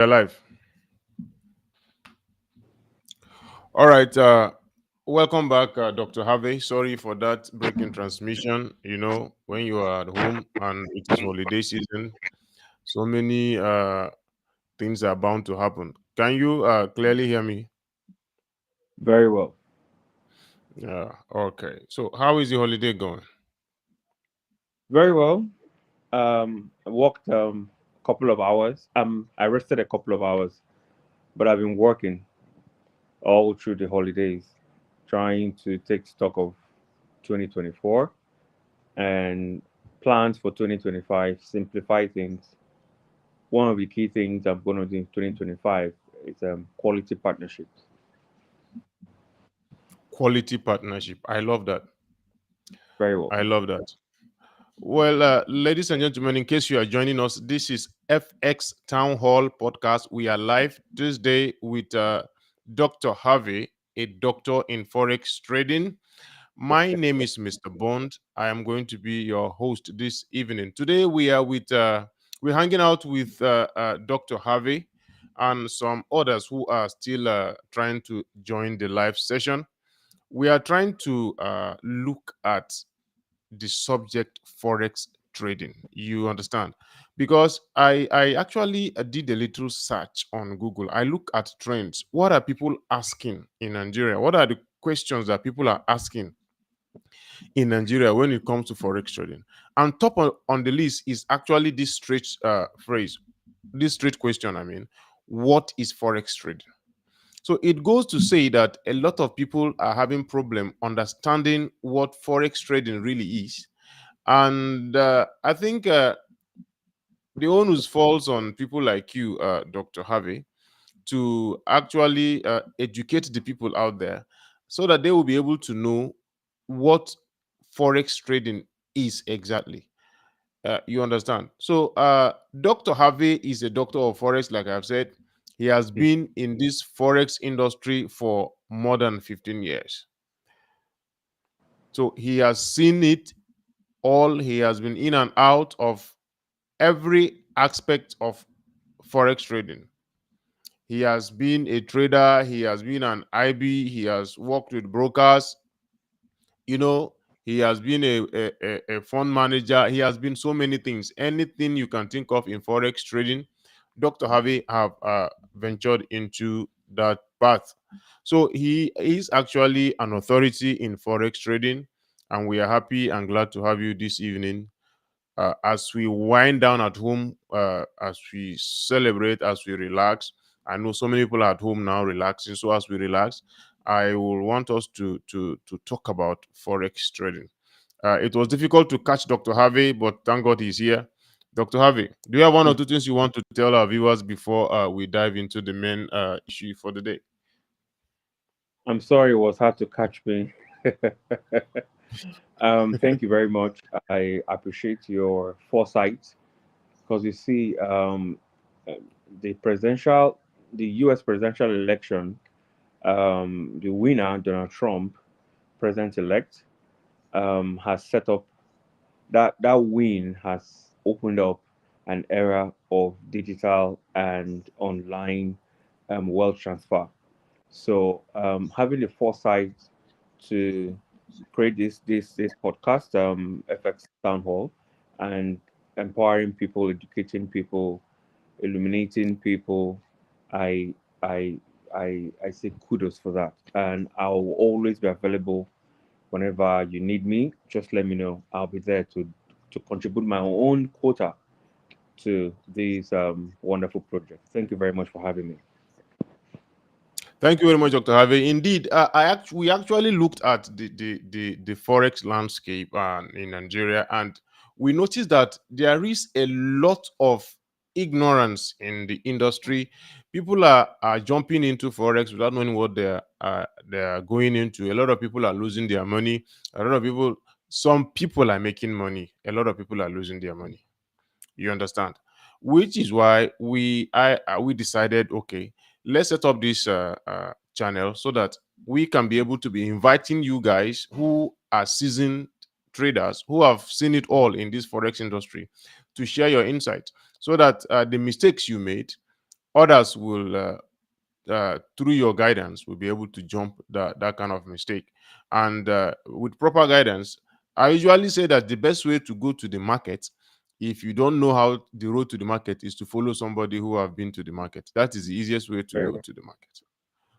Alive. All right. Welcome back, Dr. Harvey. Sorry for that break in transmission. When you are at home and it is holiday season, so many things are bound to happen. Can you clearly hear me? Very well. Yeah. Okay. So, how is the holiday going? Very well. I worked a couple of hours. I rested a couple of hours, but I've been working all through the holidays, trying to take stock of 2024 and plans for 2025, simplify things. One of the key things I'm going to do in 2025 is quality partnerships. Quality partnership. I love that. Very well. I love that. Well, ladies and gentlemen, in case you are joining us, this is FX Town Hall podcast. We are live Tuesday with Dr. Harvey, a doctor in Forex trading. My name is Mr. Bond. I am going to be your host this evening. Today we're hanging out with Dr. Harvey and some others who are still trying to join the live session. We are trying to look at the subject forex trading. You understand? Because I actually did a little search on Google. I look at trends. What are people asking in Nigeria? What are the questions that people are asking in Nigeria when it comes to forex trading? And on the list is actually this straight phrase, this straight question. I mean, what is forex trading? So it goes to say that a lot of people are having problem understanding what forex trading really is, and I think the onus falls on people like you, Dr. Harvey, to actually educate the people out there so that they will be able to know what forex trading is exactly. You understand? So, Dr. Harvey is a doctor of forex, like I've said. He has been in this forex industry for more than 15 years. So, he has seen it all. He has been in and out of every aspect of forex trading. He has been a trader, he has been an IB, he has worked with brokers, you know, he has been a fund manager, he has been so many things. Anything you can think of in forex trading, Dr. Harvey have ventured into that path. So he is actually an authority in forex trading, and we are happy and glad to have you this evening as we wind down at home, as we celebrate, as we relax. I know so many people are at home now relaxing. So as we relax, I will want us to talk about forex trading. It was difficult to catch Dr. Harvey, but thank God he's here. Dr. Harvey, do you have one or two things you want to tell our viewers before we dive into the main issue for the day? I'm sorry it was hard to catch me. Thank you very much. I appreciate your foresight because you see, uh, the presidential, the U.S. presidential election, the winner, Donald Trump, president-elect, has set up that win has opened up an era of digital and online wealth transfer. So having the foresight to create this podcast, FX Town Hall, and empowering people, educating people, illuminating people, I I I say kudos for that, and I'll always be available whenever you need me. Just let me know. I'll be there to contribute my own quota to this wonderful project. Thank you very much for having me. Thank you very much, Dr. Harvey. Indeed, we actually looked at the forex landscape in Nigeria, and we noticed that there is a lot of ignorance in the industry. People are jumping into forex without knowing what they are going into. A lot of people are losing their money. A lot of people, some people are making money. A lot of people are losing their money. You understand? Which is why we decided, okay, let's set up this channel so that we can be able to be inviting you guys who are seasoned traders who have seen it all in this forex industry to share your insight, so that the mistakes you made, Others will through your guidance will be able to jump that kind of mistake. And with proper guidance, I usually say that the best way to go to the market, if you don't know how the road to the market, is to follow somebody who have been to the market. That is the easiest way to Very go well. to the market.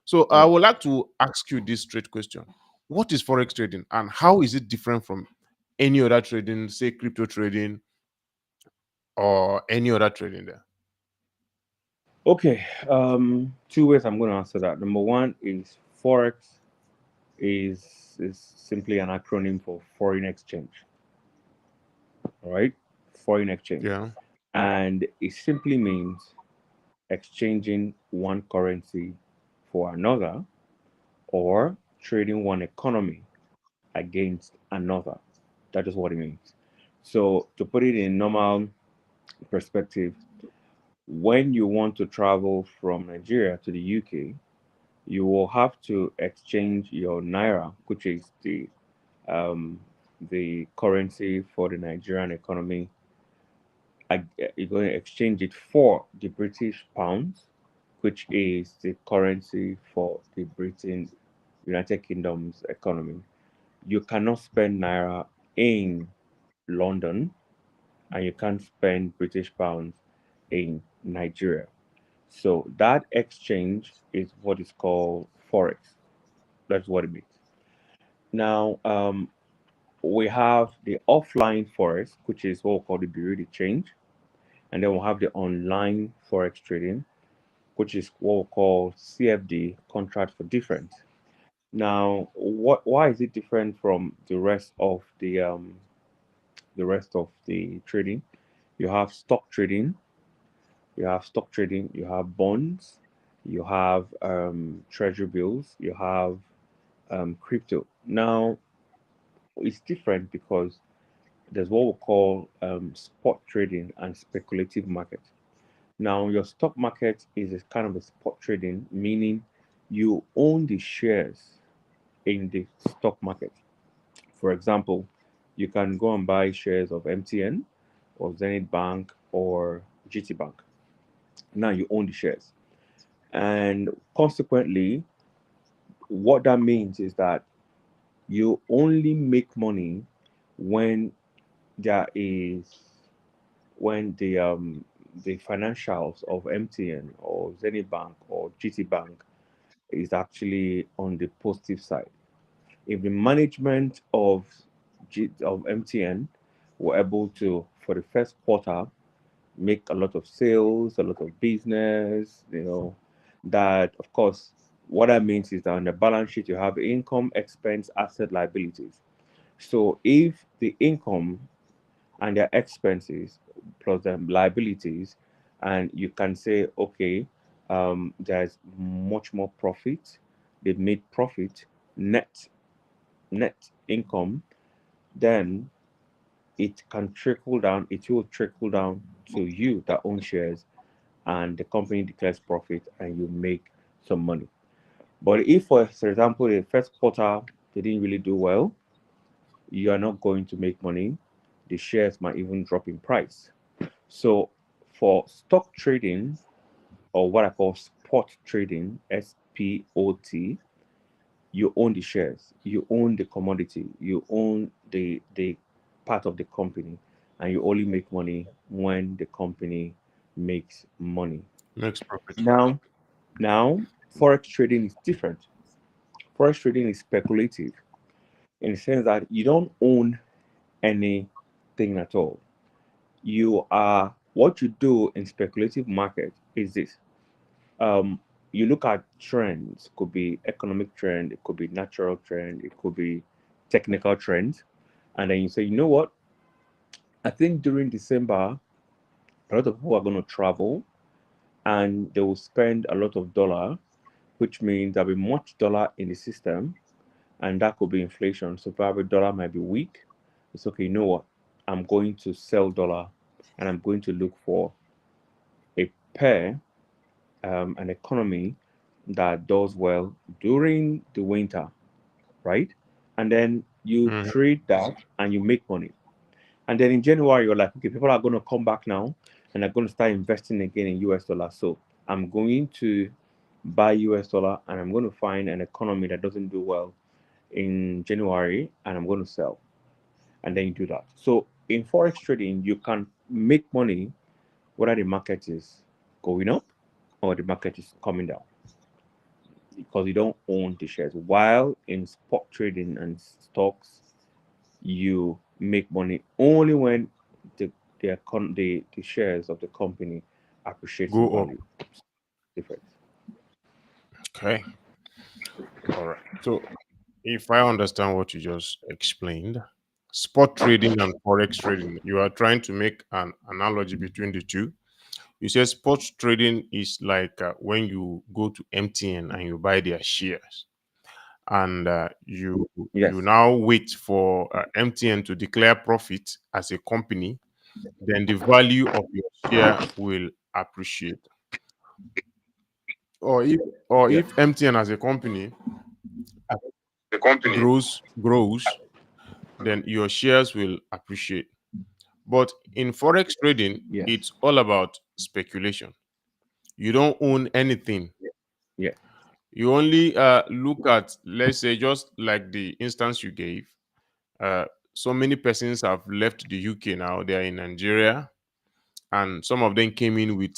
So I Yeah. would like to ask you this straight question: what is forex trading, and how is it different from any other trading, say crypto trading or any other trading there? Okay. Two ways I'm going to answer that. Number one is Forex is simply an acronym for foreign exchange. All right, foreign exchange, Yeah. and it simply means exchanging one currency for another or trading one economy against another. That is what it means. So, to put it in normal perspective, when you want to travel from Nigeria to the UK, you will have to exchange your naira, which is um, the currency for the Nigerian economy. You're going to exchange it for the British pounds, which is the currency for the Britain, United Kingdom's economy. You cannot spend naira in London, and you can't spend British pounds in Nigeria. So that exchange is what is called forex. That's what it means. Now, we have the offline forex, which is what we call the Bureau de change, and then we'll have the online forex trading, which is what we call CFD, contract for difference. Now, why is it different from the rest of the trading? You have stock trading, you have bonds, you have treasury bills, you have crypto. Now, it's different because there's what we call spot trading and speculative market. Now, your stock market is a kind of a spot trading, meaning you own the shares in the stock market. For example, you can go and buy shares of MTN or Zenith Bank or GT Bank. Now you own the shares. And consequently, what that means is that you only make money when there is when the financials of MTN or Zenith Bank or GT Bank is actually on the positive side. If the management of MTN were able to, for the first quarter, make a lot of sales, a lot of business, that of course, what that means is that on the balance sheet you have income, expense, asset, liabilities. So if the income and their expenses plus the liabilities, and you can say, okay, there's much more profit, they've made profit, net income, then it will trickle down to you that own shares, and the company declares profit and you make some money. But if, for example, the first quarter they didn't really do well, you are not going to make money. The shares might even drop in price. So for stock trading, or what I call spot trading, SPOT, you own the shares, you own the commodity, you own the part of the company, and you only make money when the company makes money. Makes profit. Now, now forex trading is different. Forex trading is speculative in the sense that you don't own anything at all. You are What you do in speculative market is this. Um, you look at trends, could be economic trend, it could be natural trend, it could be technical trends, and then you say, you know what? I think during December, a lot of people are going to travel and they will spend a lot of dollar, which means there'll be much dollar in the system, and that could be inflation. So probably dollar might be weak. It's okay. You know what? I'm going to sell dollar, and I'm going to look for a pair, an economy that does well during the winter, right? And then you Mhm. trade that and you make money. And then in January, you're like, okay, people are going to come back now and they're going to start investing again in US dollars. So I'm going to buy US dollar and I'm going to find an economy that doesn't do well in January and I'm going to sell. And then you do that. So in forex trading, you can make money whether the market is going up or the market is coming down because you don't own the shares. While in spot trading and stocks, you make money only when the shares of the company appreciates in Go up. value. Different. Okay. All right. So if I understand what you just explained, spot trading and forex trading, you are trying to make an analogy between the two. You say spot trading is like when you go to MTN and you buy their shares, and you Yes. now wait for MTN to declare profit as a company, then the value of your share will appreciate. Or if Yes. MTN as a company The company. grows, then your shares will appreciate. But in forex trading, Yes. it's all about speculation. You don't own anything. Yeah. You only look at, let's say, just like the instance you gave. Uh, so many persons have left the UK now. They are in Nigeria, and some of them came in with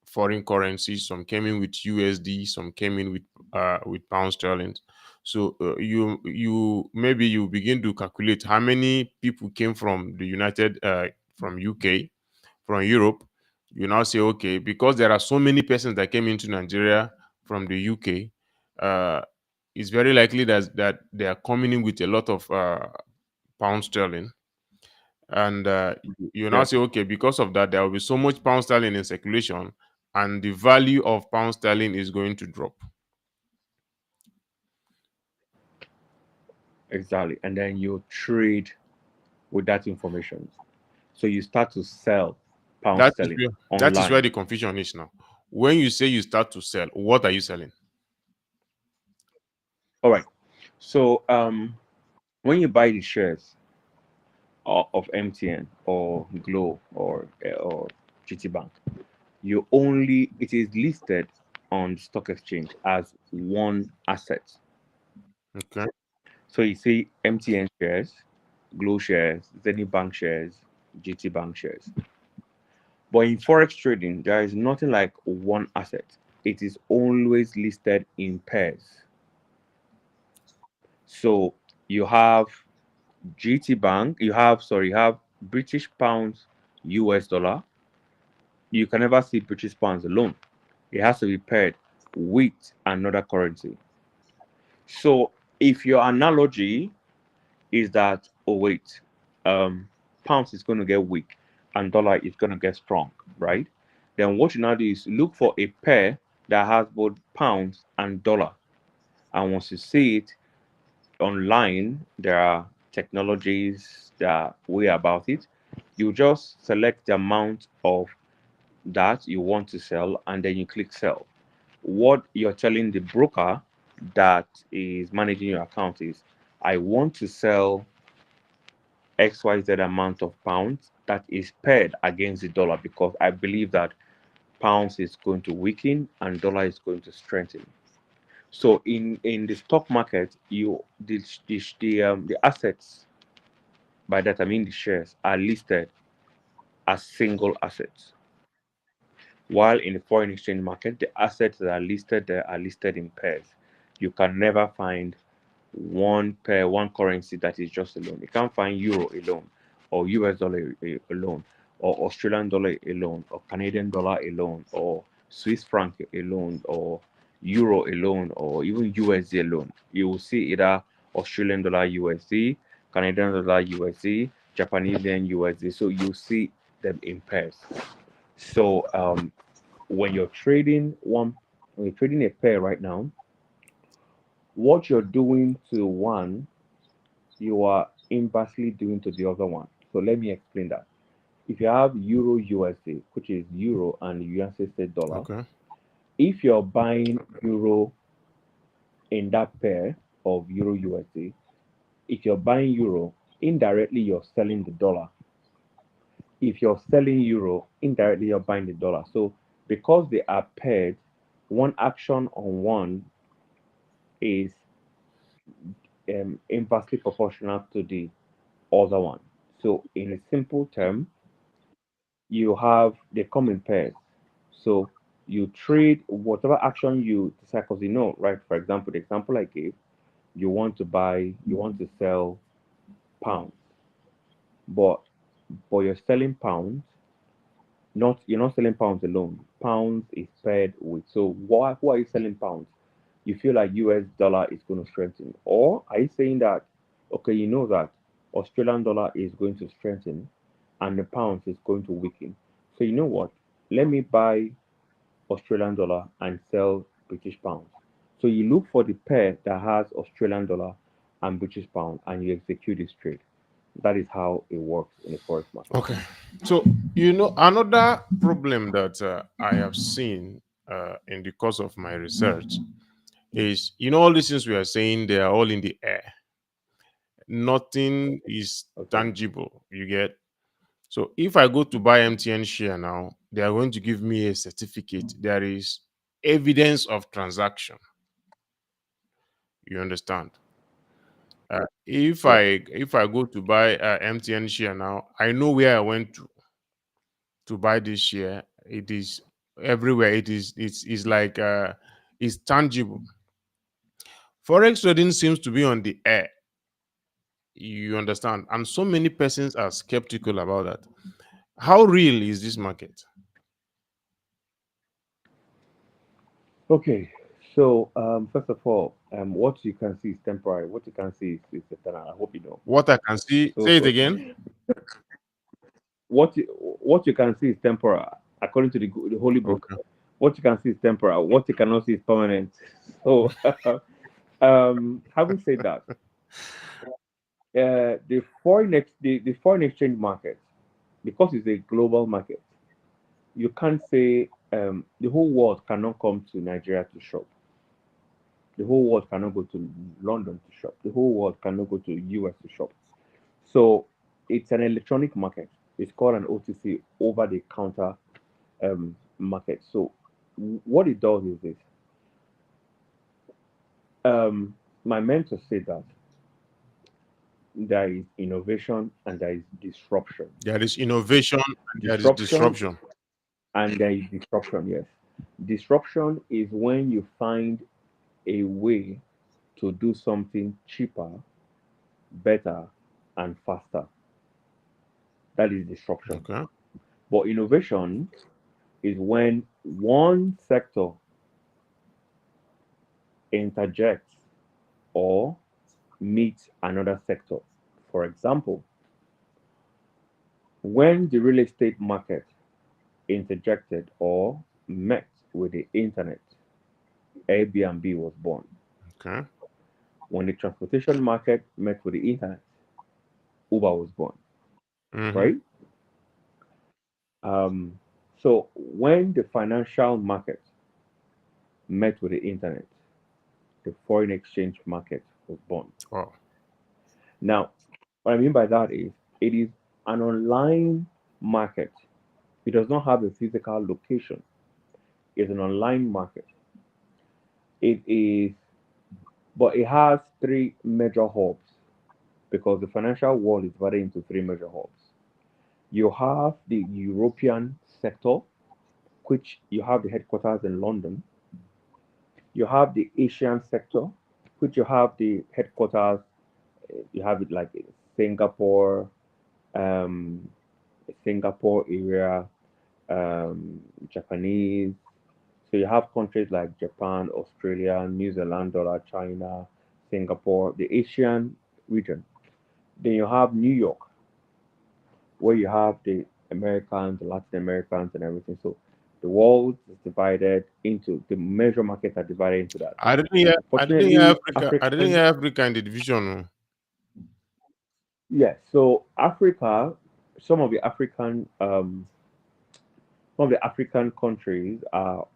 foreign currencies. Some came in with USD. Some came in with pound sterling. So you maybe you begin to calculate how many people came from the from UK, from Europe. You now say, okay, because there are so many persons that came into Nigeria from the UK, it's very likely that they are coming in with a lot of pound sterling. And you now Yeah. say, okay, because of that, there will be so much pound sterling in circulation, and the value of pound sterling is going to drop. Exactly. And then you trade with that information. So you start to sell pound That is sterling where online. the confusion is now. When you say you start to sell, what are you selling? All right. So when you buy the shares of MTN or Glow or GT Bank, you only it is listed on the stock exchange as one asset. Okay. So you see MTN shares, Glow shares, Zenny Bank shares, GT Bank shares. But in forex trading, there is nothing like one asset. It is always listed in pairs. So you have GT Bank, you have British pounds, US dollar. You can never see British pounds alone. It has to be paired with another currency. So if your analogy is that, oh wait, pounds is going to get weak and dollar is going to get strong, right? Then what you now do is look for a pair that has both pounds and dollar. And once you see it online, there are technologies that are way about it. You just select the amount of that you want to sell and then you click sell. What you're telling the broker that is managing your account is, I want to sell XYZ amount of pounds that is paired against the dollar because I believe that pounds is going to weaken and dollar is going to strengthen. So in the stock market, the assets, by that I mean the shares, are listed as single assets. While in the foreign exchange market, the assets that are listed there are listed in pairs. You can never find one pair, one currency that is just alone. You can't find euro alone, or US dollar alone, or Australian dollar alone, or Canadian dollar alone, or Swiss franc alone, or euro alone, or even USD alone. You will see either Australian dollar USD, Canadian dollar USD, Japanese yen USD. So you see them in pairs. So when you're trading one, when you're trading a pair right now, what you're doing to one, you are inversely doing to the other one. So let me explain that. If you have Euro USD, which is Euro and United States dollar, Okay. if you're buying Euro in that pair of Euro USD, if you're buying Euro, indirectly you're selling the dollar. If you're selling Euro, indirectly you're buying the dollar. So because they are paired, one action on one is inversely proportional to the other one. So, in a simple term, you have they come in pairs. So you trade whatever action you decide, because you know, right? For example, the example I gave, you want to sell pounds, but you're selling pounds, not you're not selling pounds alone. Pounds is paired with. So why are you selling pounds? You feel like US dollar is going to strengthen, or are you saying that okay, you know that Australian dollar is going to strengthen, and the pounds is going to weaken. So you know what? Let me buy Australian dollar and sell British pounds. So you look for the pair that has Australian dollar and British pound and you execute this trade. That is how it works in the forex market. Okay. So, another problem that I have seen in the course of my research is, all these things we are saying, they are all in the air. Nothing is Okay. tangible. You get. So if I go to buy MTN share now, they are going to give me a certificate. There is evidence of transaction. You understand? If Yeah. I go to buy MTN share now, I know where I went to buy this share. It is everywhere. It's like it's tangible. Forex trading seems to be on the air. You understand? And so many persons are skeptical about that. How real is this market? Okay. So first of all, what you can see is temporary. What you can see is eternal. I hope you know. What I can see, say it So again. what you can see is temporal, according to the holy book. Okay. What you can see is temporal. What you cannot see is permanent. So having said that, the foreign exchange market, because it's a global market, you can't say the whole world cannot come to Nigeria to shop. The whole world cannot go to London to shop. The whole world cannot go to US to shop. So it's an electronic market. It's called an OTC, over the counter market. So what it does is this. My mentor said that there is innovation and there is disruption. There is innovation and there is Disruption disruption. and there is disruption, yes. Disruption is when you find a way to do something cheaper, better, and faster. That is disruption. Okay. But innovation is when one sector interjects or meets another sector. For example, when the real estate market interjected or met with the internet, Airbnb was born. Okay. When the transportation market met with the internet, Uber was born, Mm-hmm. right? Um, so when the financial market met with the internet, the foreign exchange market was born. Oh, Now, what I mean by that is it is an online market. It does not have a physical location. It's an online market. It is, but it has three major hubs because the financial world is divided into three major hubs. You have the European sector, which you have the headquarters in London. You have the Asian sector, which you have the headquarters. You have it like Singapore, um, Singapore area, Japanese. So you have countries like Japan, Australia, New Zealand, dollar, China, Singapore, the Asian region. Then you have New York, where you have the Americans, the Latin Americans, and everything. So the world is divided into the major markets are divided into that. I didn't hear Fortunately, Africa. I didn't African, hear Africa in the division. Oh. yes. So Africa, some of the African, some of the African countries are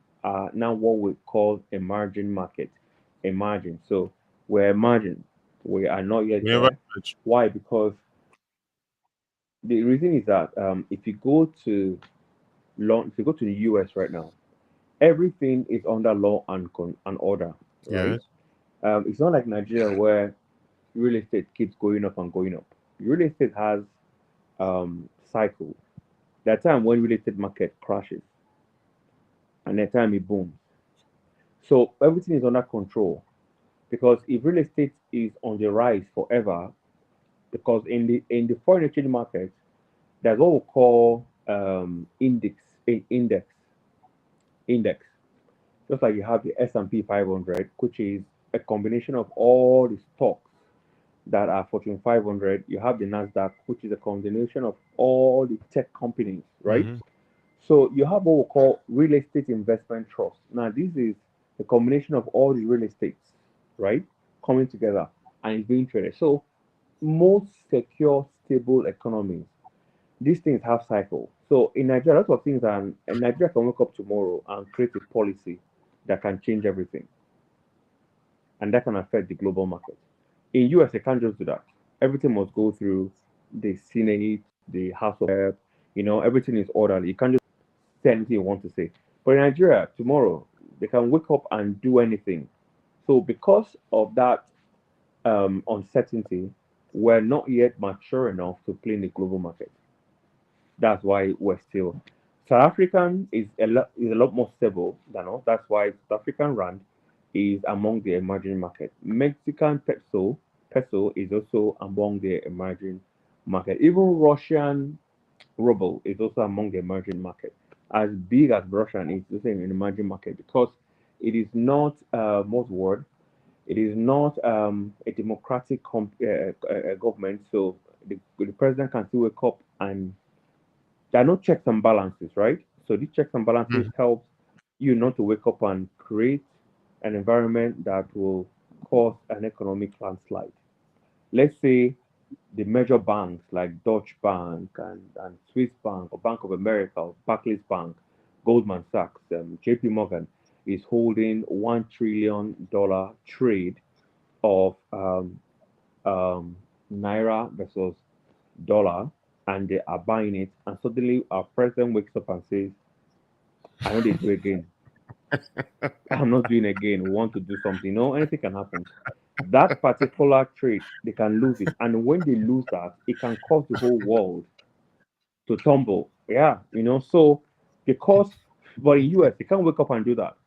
now what we call emerging markets. Emerging. So we're emerging. We are not yet We never there. touch. Why? Because the reason is that if you go to if you go to the US right now, everything is under law and order, right? Yes. It's not like Nigeria where real estate keeps going up and going up. Real estate has cycle. There are times when real estate market crashes, and there are times it booms. So everything is under control because if real estate is on the rise forever, because in the foreign exchange market, there's what we call index index. Just like you have the S&P 500, which is a combination of all the stocks that are Fortune 500. You have the Nasdaq, which is a combination of all the tech companies, right? Mm-hmm. So you have what we call real estate investment trust. Now this is a combination of all the real estates, right, coming together and it's being traded. So most secure, stable economies, these things have cycle. So in Nigeria, lots of things, and Nigeria can wake up tomorrow and create a policy that can change everything, and that can affect the global market. In US, they can't just do that. Everything must go through the Senate, the House of Rep. Everything is orderly. You can't just say anything you want to say. But in Nigeria, tomorrow, they can wake up and do anything. So because of that uncertainty, we're not yet mature enough to play in the global market. That's why we're still. South African is a lot more stable than us. That's why South African rand is among the emerging market. Mexican peso is also among the emerging market. Even Russian ruble is also among the emerging market. As big as Russian is also an emerging market because it is not most word. It is not a democratic government. So the president can still wake up and there are no checks and balances, right? So these checks and balances Mm-hmm. help you not to wake up and create an environment that will cause an economic landslide. Let's say the major banks like Deutsche Bank and Swiss Bank or Bank of America or Barclays Bank, Goldman Sachs, JP Morgan is holding $1 trillion trade of naira versus dollar, and they are buying it, and suddenly our president wakes up and says, I know they do again. I'm not doing again. We want to do something. No, anything can happen. That particular trade, they can lose it. And when they lose that, it can cause the whole world to tumble. Yeah, so because, but in US, they can't wake up and do that.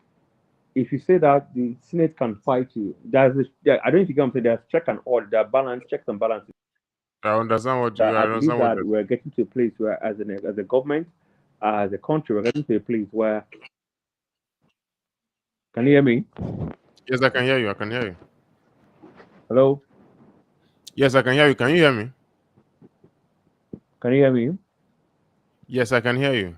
If you say that, the Senate can fight you. I don't know if you can say there's check and order, there are checks and balances. I I believe understand what that you're we're getting to a place where, as a government, as a country, we're getting to a place where. Can you hear me? Yes, I can hear you. I can hear you. Hello? Yes, I can hear you. Can you hear me? Can you hear me? Yes, I can hear you.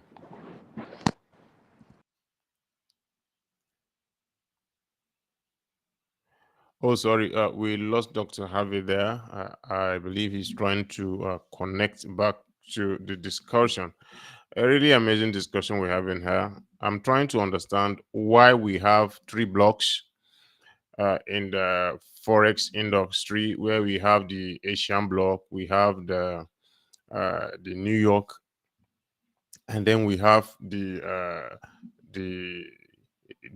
Oh, sorry. We lost Dr. Harvey there. I believe he's trying to connect back to the discussion. A really amazing discussion we're having here. I'm trying to understand why we have three blocks in the Forex industry, where we have the Asian block, we have the New York, and then we have the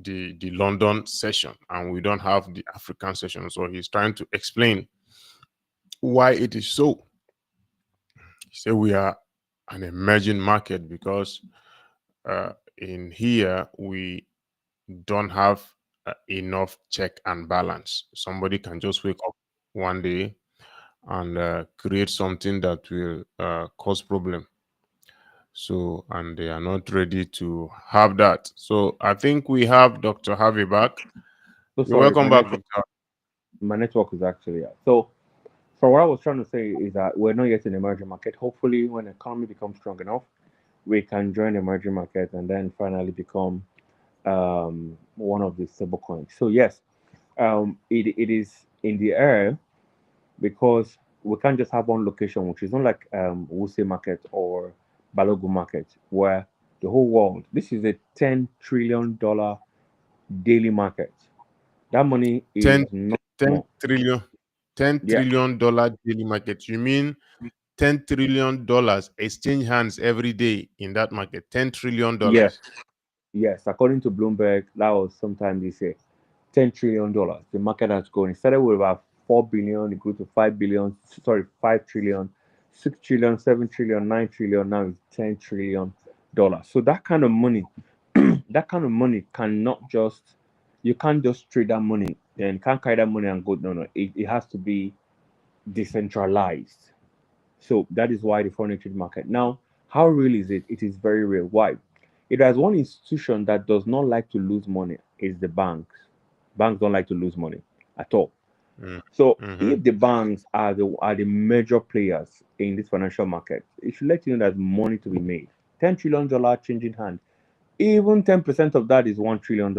the London session, and we don't have the African session. So he's trying to explain why it is so. He said we are an emerging market because in here we don't have enough check and balance. Somebody can just wake up one day and create something that will cause problem. So, and they are not ready to have that. So, I think we have Dr. Harvey back. So You're sorry, welcome back, Doctor. my network is actually out. So what I was trying to say is that we're not yet in the emerging market. Hopefully, when the economy becomes strong enough, we can join the emerging market and then finally become one of the stable coins. So yes, it is in the air because we can't just have one location, which is not like Wuse market or Balogu market, where the whole world. This is a $10 trillion daily market. That money 10, is not 10 small. trillion, ten Yeah. trillion dollar daily market. You mean $10 trillion exchange hands every day in that market? $10 trillion. Yes. Yes, according to Bloomberg, that was sometime this year. $10 trillion. The market has grown. It started with about 4 billion, it grew to 5 billion, sorry, 5 trillion, 6 trillion, 7 trillion, 9 trillion. Now it's $10 trillion. So that kind of money, that kind of money cannot just, you can't just trade that money and can't carry that money and go. No, no. It has to be decentralized. So that is why the foreign exchange market. Now, how real is it? It is very real. Why? If there's one institution that does not like to lose money, is the banks. Banks don't like to lose money at all. Mm. So Mm-hmm. if the banks are the major players in this financial market, it should let you know there's money to be made. $10 trillion changing hand. Even 10% of that is $1 trillion.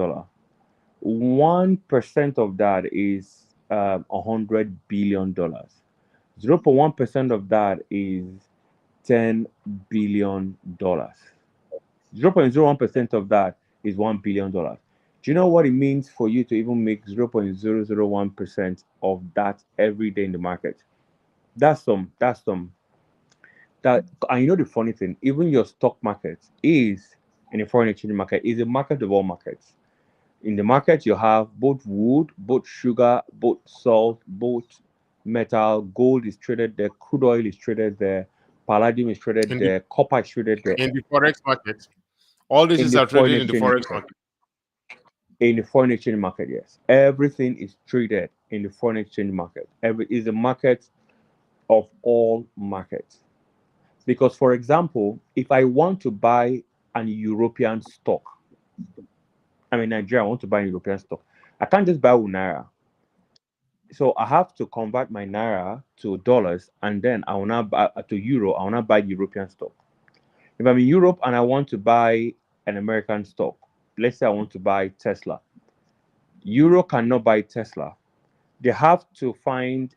1% of that is $100 billion. 0.1% of that is $10 billion. 0.01% of that is $1 billion. Do you know what it means for you to even make 0.001% of that every day in the market? That's some that and you know the funny thing, even your stock market is in a foreign exchange market, is a market of all markets. In the market, you have both wood, both sugar, both salt, both metal. Gold is traded there, crude oil is traded there, palladium is traded In the there, copper is traded there. in the forex market, all In these the are foreign traded in the exchange forex market. market. In the foreign exchange market, yes. Everything is traded in the foreign exchange market. Every is a market of all markets. Because, for example, if I want to buy an European stock, I'm in Nigeria, I want to buy a European stock. I can't just buy with Naira. So I have to convert my naira to dollars, and then I will now buy to euro. I will now buy European stock. If I'm in Europe and I want to buy an American stock, let's say I want to buy Tesla, euro cannot buy Tesla. They have to find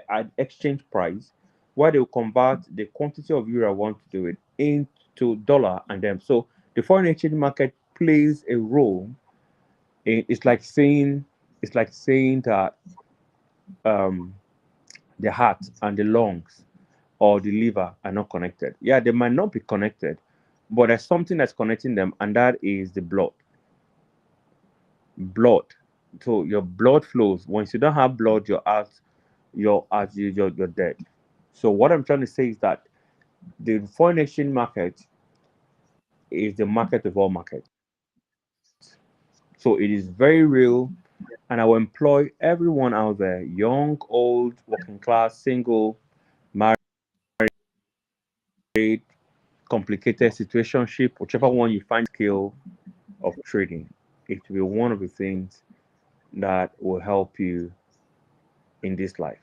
an exchange price where they will convert the quantity of euro I want to do it into dollar, and then so the foreign exchange market plays a role. It's like saying that um, the heart and the lungs or the liver are not connected. Yeah, they might not be connected, but there's something that's connecting them, and that is the blood. Blood. So your blood flows. Once you don't have blood, you're dead. So what I'm trying to say is that the foreign exchange market is the market of all markets. So it is very real, and I will employ everyone out there, young, old, working class, single, married, complicated situationship, whichever one you find skill of trading. It will be one of the things that will help you in this life.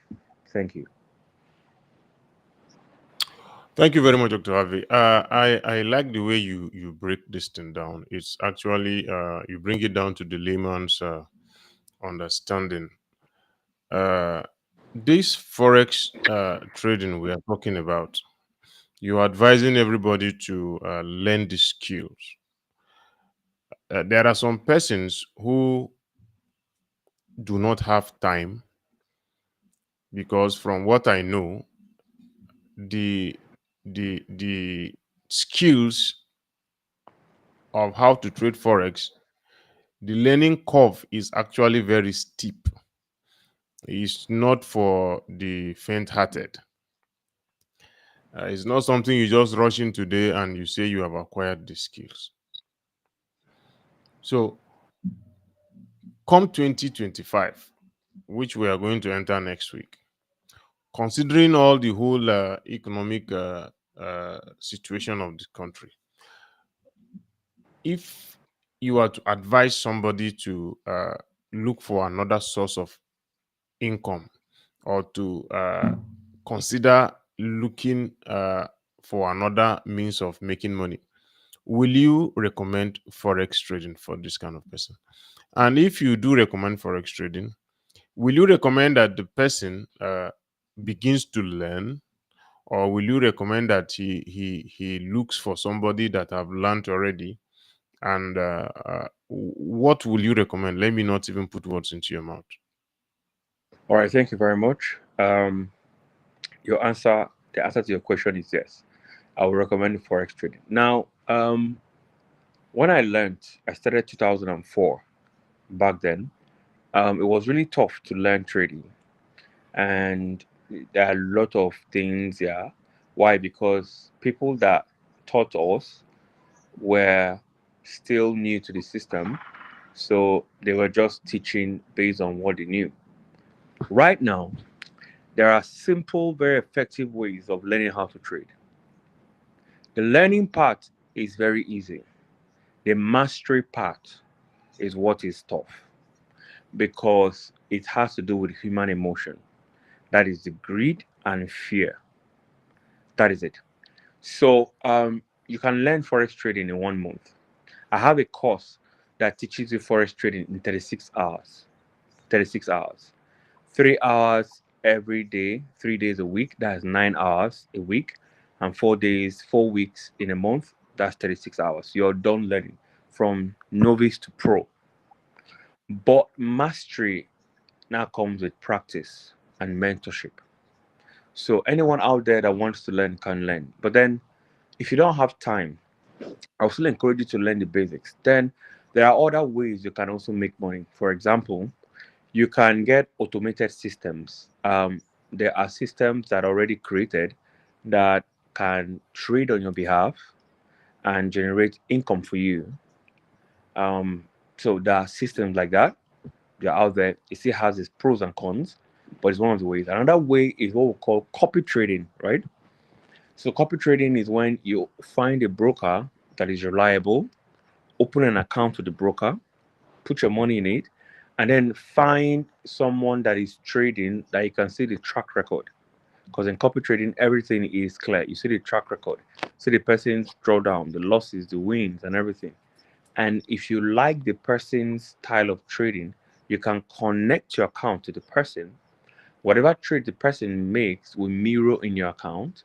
Thank you. Thank you very much, Dr. Harvey. I like the way you break this thing down. It's actually you bring it down to the layman's understanding. Uh, this forex trading we are talking about, you're advising everybody to learn the skills. There are some persons who do not have time because, from what I know, the the skills of how to trade forex, the learning curve is actually very steep. It's not for the faint-hearted. It's not something you just rush in today and you say you have acquired the skills. So, come 2025, which we are going to enter next week, considering all the whole economic situation of the country, if you are to advise somebody to look for another source of income or to consider looking for another means of making money, will you recommend forex trading for this kind of person? And if you do recommend forex trading, will you recommend that the person begins to learn, or will you recommend that he looks for somebody that have learned already? And what will you recommend? Let me not even put words into your mouth. All right, thank you very much. The answer to your question is yes. I would recommend forex trading. Now, When I learned, I started 2004. Back then, it was really tough to learn trading, and there are a lot of things. Yeah, why? Because people that taught us were still new to the system, so they were just teaching based on what they knew. Right now, there are simple, very effective ways of learning how to trade. The learning part is very easy. The mastery part is what is tough because it has to do with human emotion. That is the greed and fear. That is it. So you can learn forex trading in 1 month. I have a course that teaches you forex trading in 36 hours. 36 hours. 3 hours every day, 3 days a week. That's 9 hours a week. And 4 days, 4 weeks in a month. That's 36 hours. You're done learning from novice to pro. But mastery now comes with practice and mentorship. So anyone out there that wants to learn can learn. But then if you don't have time, I'll still encourage you to learn the basics. Then there are other ways you can also make money. For example, you can get automated systems. There are systems that are already created that can trade on your behalf and generate income for you. Um, so there are systems like that. They're out there. It still has its pros and cons, but it's one of the ways. Another way is what we call copy trading, right? So copy trading is when you find a broker that is reliable, open an account with the broker, put your money in it, and then find someone that is trading that you can see the track record. Because in copy trading, everything is clear. You see the track record, see the person's drawdown, the losses, the wins, and everything. And if you like the person's style of trading, you can connect your account to the person. Whatever trade the person makes will mirror in your account,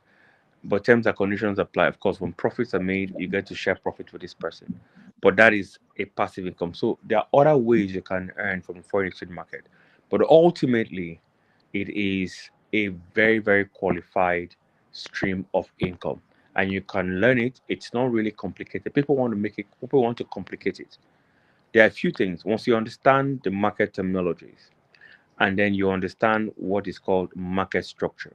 but terms and conditions apply. Of course, when profits are made, you get to share profit with this person. But that is a passive income. So there are other ways you can earn from the foreign exchange market. But ultimately, it is a very, very qualified stream of income. And you can learn it. It's not really complicated. People want to complicate it. There are a few things. Once you understand the market terminologies, and then you understand what is called market structure,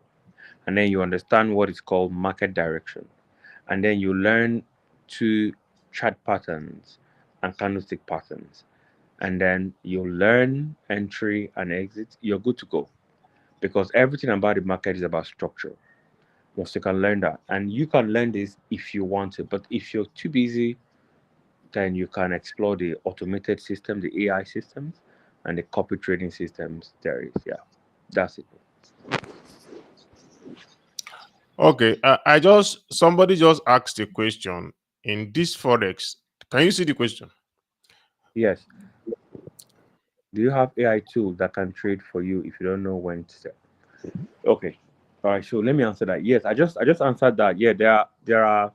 and then you understand what is called market direction, and then you learn to chart patterns and candlestick patterns, and then you learn entry and exit, you're good to go because everything about the market is about structure. Once you can learn that, and you can learn this if you want to, but if you're too busy, then you can explore the automated system, the AI systems, and the copy trading systems there is. Yeah, that's it. Okay, I just somebody just asked a question in this forex. Can you see the question? Yes. Do you have AI tools that can trade for you if you don't know when to sell? Okay. All right. So let me answer that. Yes, I just answered that. Yeah, there are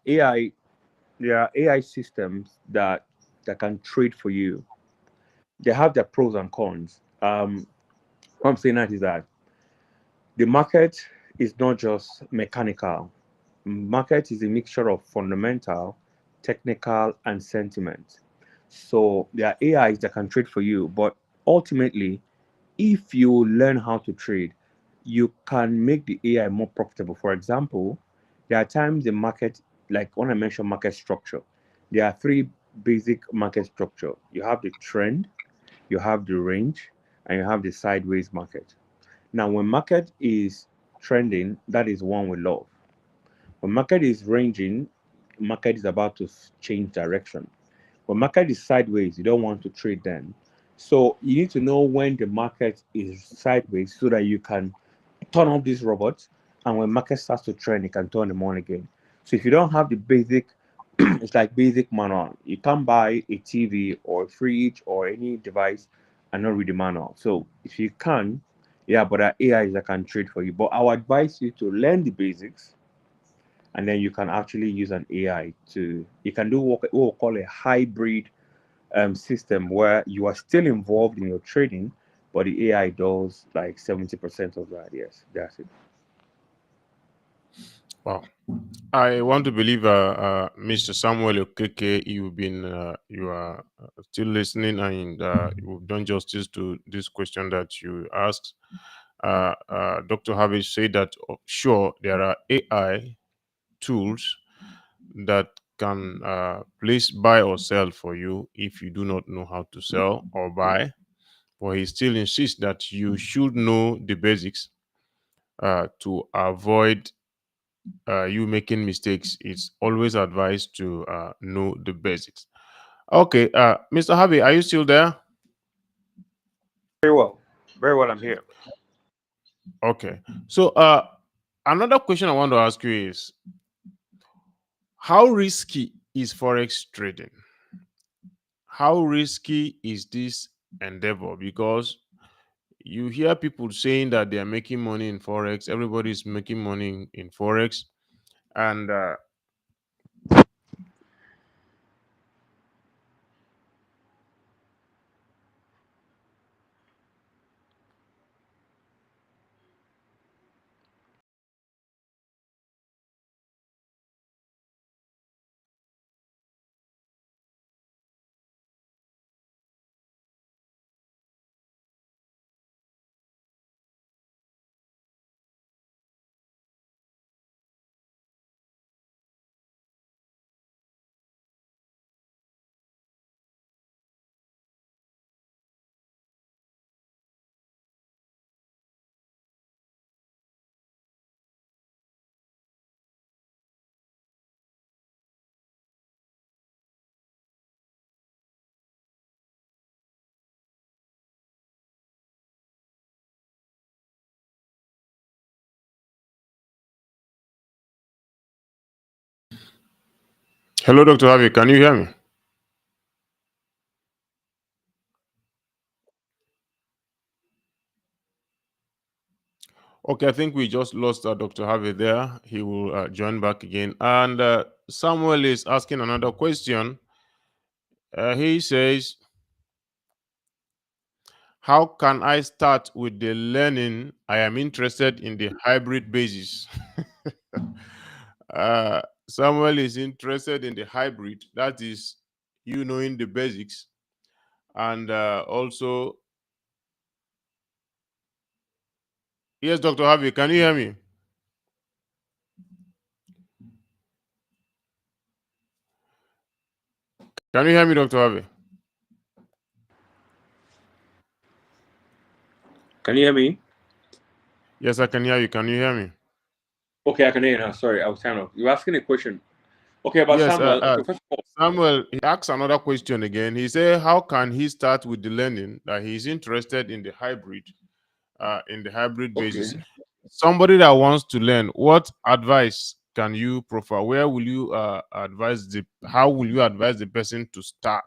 AI systems that can trade for you. They have their pros and cons. What I'm saying that is that the market is not just mechanical. Market is a mixture of fundamental, technical, and sentiment. So there are AIs that can trade for you, but ultimately, if you learn how to trade, you can make the AI more profitable. For example, there are times the market, like when I mentioned market structure, there are three basic market structure. You have the trend, you have the range, and you have the sideways market. Now, when market is trending, that is one we love. When market is ranging, market is about to change direction. When market is sideways, you don't want to trade then. So you need to know when the market is sideways so that you can turn off this robot. And when market starts to trend, you can turn them on again. So if you don't have the basic, it's like basic manual. You can't buy a TV or a fridge or any device and not read the manual. So if you can, yeah, but there are AIs that can trade for you. But I would advise you to learn the basics, and then you can actually use an AI to you can do what we call a hybrid system where you are still involved in your trading, but the AI does like 70% of that. Yes, that's it. Wow. I want to believe, Mr. Samuel Okeke, you are still listening, and you've done justice to this question that you asked. Dr. Harvey said that, sure, there are AI tools that can place buy or sell for you if you do not know how to sell or buy. But he still insists that you should know the basics to avoid you making mistakes. It's always advised to know the basics. Okay, Mr. Harvey, are you still there? Very well. Very well, I'm here. Okay, so another question I want to ask you is, how risky is forex trading? How risky is this endeavor? Because you hear people saying that they are making money in forex. Everybody is making money in forex, and hello, Dr. Harvey, can you hear me? Okay, I think we just lost Dr. Harvey there. He will join back again. And Samuel is asking another question. He says, how can I start with the learning? I am interested in the hybrid basis. Samuel is interested in the hybrid, that is, you knowing the basics. And also, yes, Dr. Harvey, can you hear me? Can you hear me, Dr. Harvey? Can you hear me? Yes, I can hear you. Can you hear me? Okay, I can hear you now. Sorry, I was kind of. You were asking a question. Okay, about Yes, Samuel. Okay, first of all, Samuel, he asks another question again. He said, how can he start with the learning that he's interested in the hybrid basis? okay. Somebody that wants to learn, what advice can you provide? Where will you how will you advise the person to start?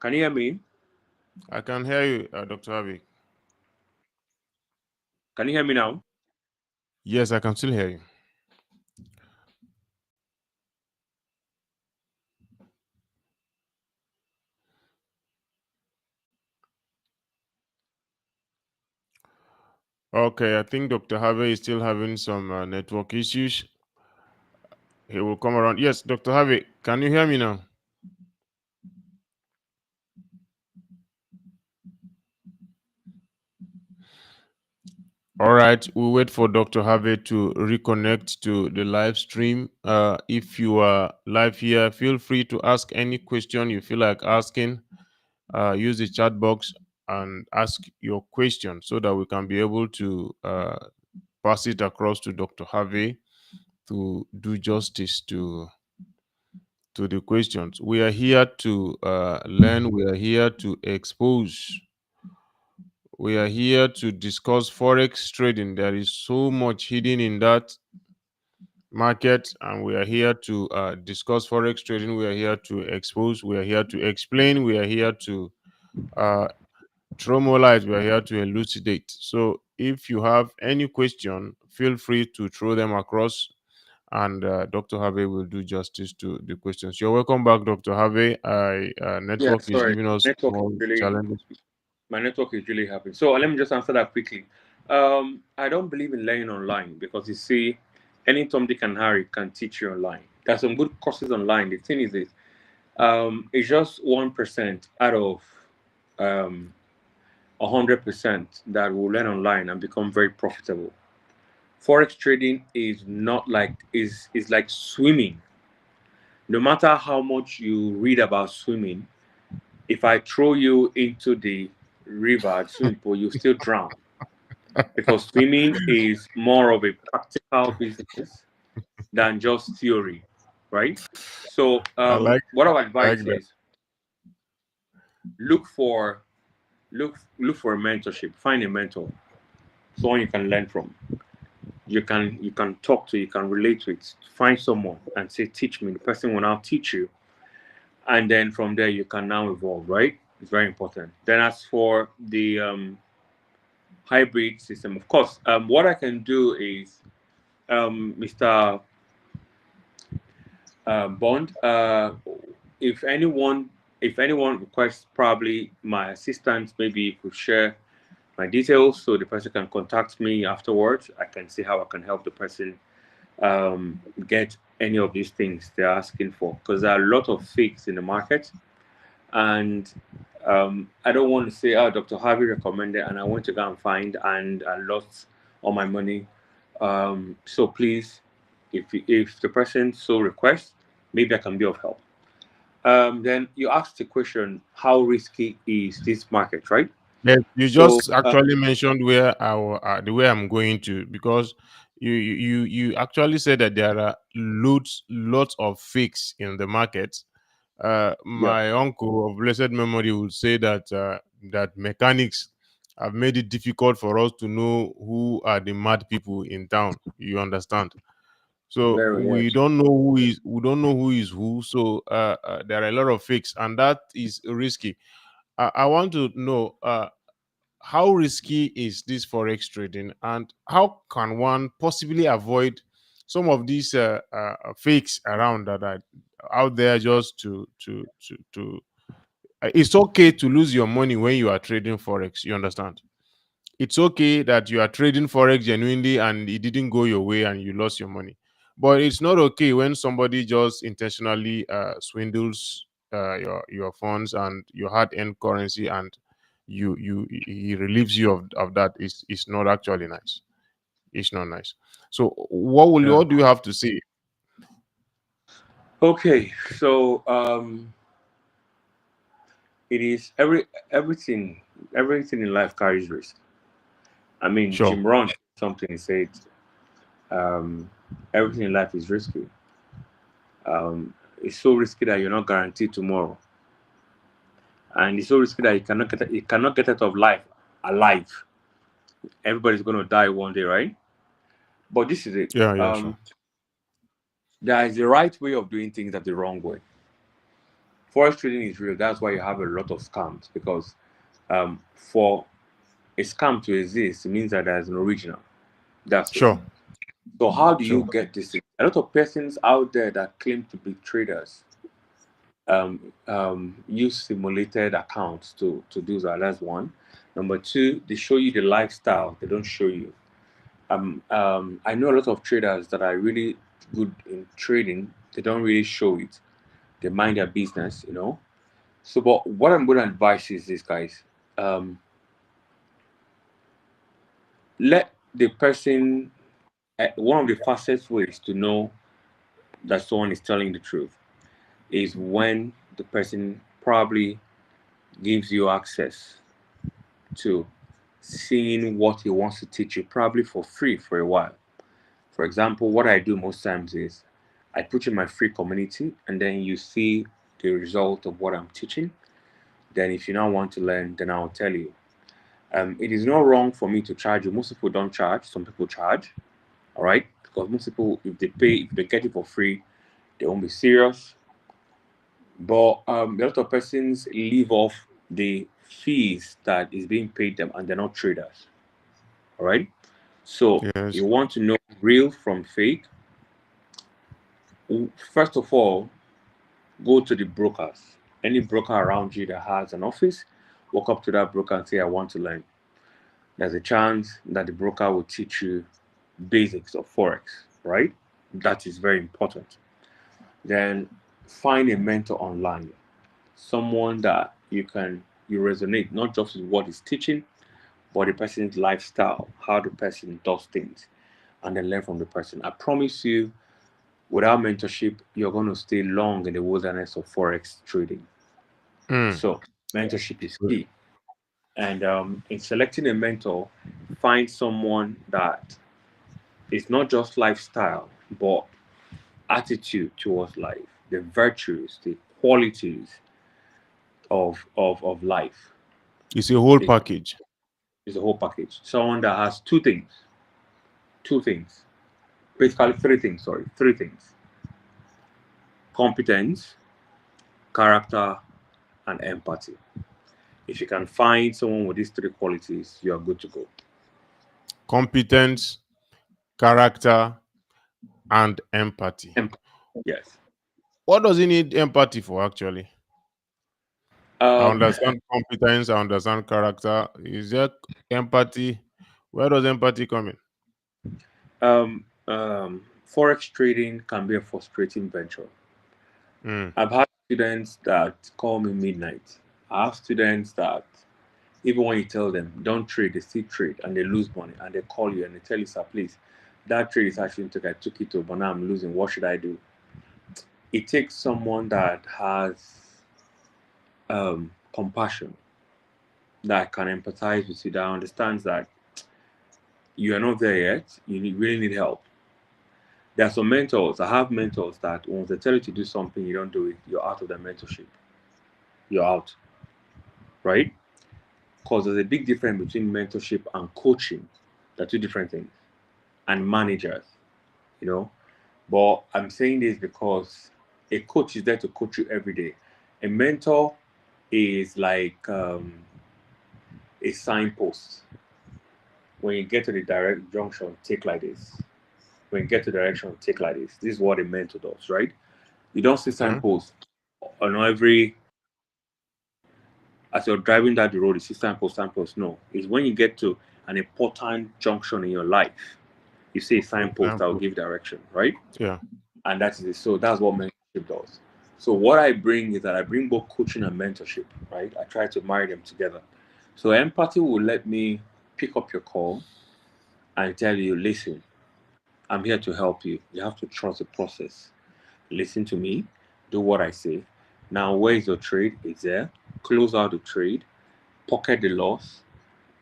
Can you hear me? I can hear you, Dr. Avi. Can you hear me now? Yes, I can still hear you. Okay, I think Dr. Harvey is still having some network issues. He will come around. Yes, Dr. Harvey, can you hear me now? All right, we'll wait for Dr. Harvey to reconnect to the live stream. If you are live here, feel free to ask any question you feel like asking. Use the chat box and ask your question so that we can be able to pass it across to Dr. Harvey to do justice to the questions. We are here to learn, we are here to expose, we are here to discuss forex trading. There is so much hidden in that market, and we are here to discuss forex trading. We are here to expose, we are here to explain, we are here to uh, throw more light, we are here to elucidate. So if you have any question, feel free to throw them across, and Dr. Harvey will do justice to the questions. You're welcome back, Dr. Harvey. Yeah, Network is sorry. giving us Network is small really challenges. my network is really happy. So let me just answer that quickly. I don't believe in learning online because you see, any Tom, Dick, and Harry can teach you online. There's some good courses online. The thing is this, it's just 1% out of 100% that will learn online and become very profitable. Forex trading is not like is like swimming. No matter how much you read about swimming, if I throw you into the river, swimming pool, you still drown because swimming is more of a practical business than just theory, right? So, I like what our advice that. is look for look for a mentorship. Find a mentor, someone you can learn from. You can talk to, you can relate with. Find someone and say, "Teach me." The person will now teach you, and then from there you can now evolve. Right? It's very important. Then, as for the hybrid system, of course, what I can do is, Mr. Bond, if anyone requests probably my assistance, maybe you could share my details so the person can contact me afterwards. I can see how I can help the person get any of these things they're asking for, because there are a lot of fakes in the market, and I don't want to say, "Oh, Dr. Harvey recommended," and I went to go and find, and I lost all my money. So please, if the person so requests, maybe I can be of help. Then you asked the question, how risky is this market, right? Yes, you So, just actually mentioned where the way I'm going to, because you actually said that there are lots of fakes in the market. yeah, My uncle of blessed memory would say that that mechanics have made it difficult for us to know who are the mad people in town. You understand? So very, we yes. don't know who is who. So there are a lot of fakes, and that is risky. I want to know how risky is this forex trading, and how can one possibly avoid some of these fakes around that are out there, just to it's okay to lose your money when you are trading forex, you understand? It's okay that you are trading forex genuinely and it didn't go your way and you lost your money, but it's not okay when somebody just intentionally swindles your funds and your hard-earned currency, and you he relieves you of that. Is not actually nice. It's not nice. So Yeah. what do you have to say? Okay, so it is everything in life carries risk. I mean, Sure. Jim Rohn said something. He said, um, everything in life is risky. It's so risky that you're not guaranteed tomorrow, and it's so risky that you cannot get out of life alive. Everybody's going to die one day, right? But this is it. Yeah, yeah, sure. There is the right way of doing things and the wrong way. Forex trading is real. That's why you have a lot of scams, because for a scam to exist, it means that there's an original. That's it. Sure. So how do you Sure. get this? A lot of persons out there that claim to be traders use simulated accounts to do that. That's one. Number two, they show you the lifestyle. They don't show you. I know a lot of traders that are really good in trading. They don't really show it. They mind their business. So, but what I'm going to advise is this, guys. Um, let the person. One of the fastest ways to know that someone is telling the truth is when the person probably gives you access to seeing what he wants to teach you, probably for free for a while. For example, what I do most times is I put in my free community, and then you see the result of what I'm teaching. Then, if you now want to learn, then I'll tell you. It is not wrong for me to charge you. Most people don't charge. Some people charge. All right, because most people, if they pay, if they get it for free, they won't be serious. But a lot of persons leave off the fees that is being paid them, and they're not traders. All right. So Yes. you want to know real from fake. First of all, go to the brokers. Any broker around you that has an office, walk up to that broker and say, I want to learn. There's a chance that the broker will teach you basics of Forex, right? That is very important. Then find a mentor online, someone that you resonate not just with what he's teaching, but the person's lifestyle, how the person does things, and then learn from the person. I promise you, without mentorship, you're going to stay long in the wilderness of Forex trading. Mm. So, mentorship is key. And in selecting a mentor, find someone that is not just lifestyle, but attitude towards life, the virtues, the qualities of life. It's a whole Is package. is a whole package. Someone that has two things, basically three things. Sorry, three things: competence, character, and empathy. If you can find someone with these three qualities, you are good to go. Competence, character, and empathy. Emp- yes. What does he need empathy for, actually? I Um, understand competence, I understand character. Is there empathy? Where does empathy come in? Forex trading can be a frustrating venture. Mm. I've had students that call me midnight. I have students that even when you tell them don't trade, they still trade and they lose money and they call you and they tell you, sir, please, that trade is actually took. I took it to, but now I'm losing. What should I do? It takes someone that has compassion, that can empathize with you, that understands that you are not there yet. Really need help. There are some mentors. I have mentors that once they tell you to do something, you don't do it. You're out of their mentorship. You're out, right? Because there's a big difference between mentorship and coaching. They're two different things. And managers, you know. But I'm saying this because a coach is there to coach you every day. A mentor is like a signpost. When you get to the direct junction, take like this. When you get to direction, take like this. This is what a mentor does, right? You don't see Mm. signposts on every as you're driving down the road, you see signpost, signpost. No, it's when you get to an important junction in your life, you see a For signpost that will example, give direction, right? yeah. And that is it. So that's what mentorship does. So what I bring is that I bring both coaching and mentorship, right? I try to marry them together. So empathy will let me pick up your call and tell you, listen, I'm here to help you. You have to trust the process. Listen to me, do what I say. Now, where is your trade? It's there. Close out the trade, pocket the loss,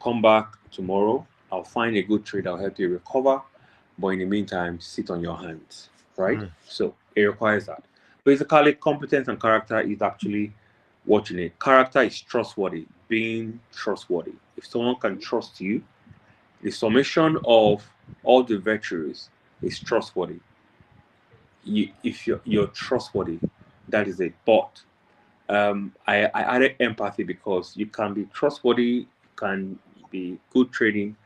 come back tomorrow. I'll find a good trade that'll help you recover. But in the meantime, sit on your hands, right? Mm. So it requires that. Basically, competence and character is actually what you need. Character is trustworthy, being trustworthy. If someone can trust you, the summation of all the virtues is trustworthy. If you're trustworthy, that is it. But I added empathy because you can be trustworthy, you can be good trading,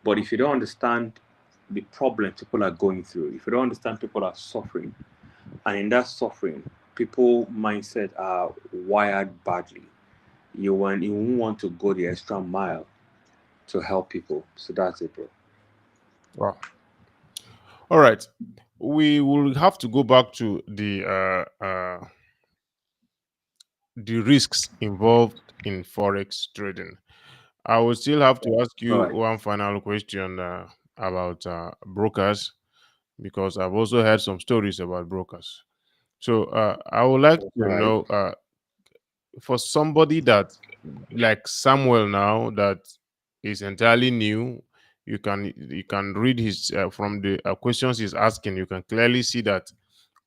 but if you don't understand the problem people are going through, if you don't understand people are suffering, and in that suffering, people mindset are wired badly. You won't want to go the extra mile to help people. So that's it, bro. Wow. All right. We will have to go back to the risks involved in forex trading. I will still have to ask All you right. one final question about brokers, because I've also heard some stories about brokers. So I would like All to right. know, for somebody that, like Samuel now, that is entirely new, you can read his from the questions he's asking, you can clearly see that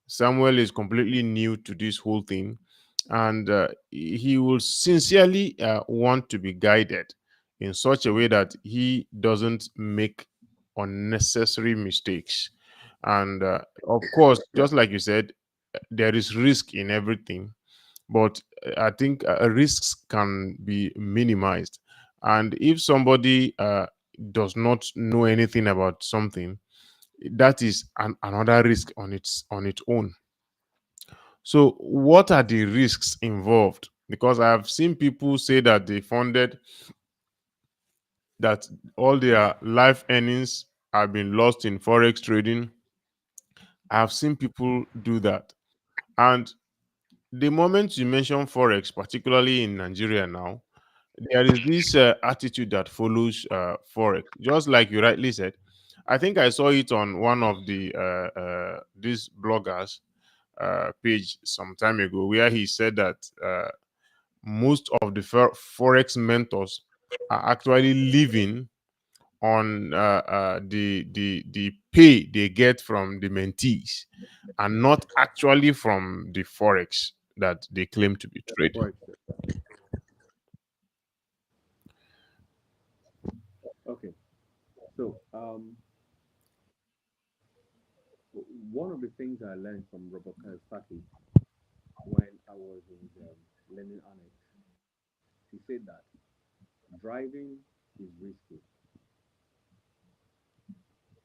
Samuel is completely new to this whole thing, and he will sincerely want to be guided in such a way that he doesn't make unnecessary mistakes. And of course, Yeah. just like you said, there is risk in everything, but I think risks can be minimized. And if somebody does not know anything about something, that is another risk on its own. So, what are the risks involved? Because I have seen people say that they funded that all their life earnings have been lost in forex trading. I have seen people do that. And the moment you mention forex, particularly in Nigeria now, there is this attitude that follows forex. Just like you rightly said, I think I saw it on one of the these bloggers page some time ago, where he said that most of the forex mentors are actually living on the pay they get from the mentees, and not actually from the forex that they claim to be trading. Forex. Okay. So, one of the things I learned from Robert Kiyosaki when I was in learning annex, he said that driving is risky.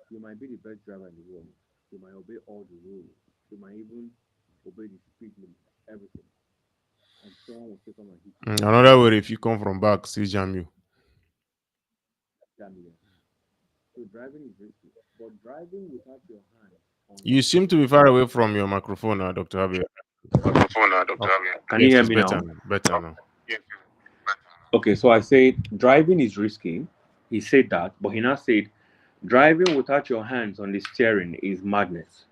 You might be the best driver in the world. You might obey all the rules. You might even obey the speed limit, everything. And someone will still come and hit you. Another way, if you come from back, see jam you. Damn you. So driving is risky. But driving without your hand on the You seem to be steering. far away from your microphone now, Dr. Javier. Microphone now, Dr. Okay. Javier. Can you Yes, hear it's me better now? now. Better Oh, now. yes. Okay, so I said driving is risky. He said that, but he now said driving without your hands on the steering is madness.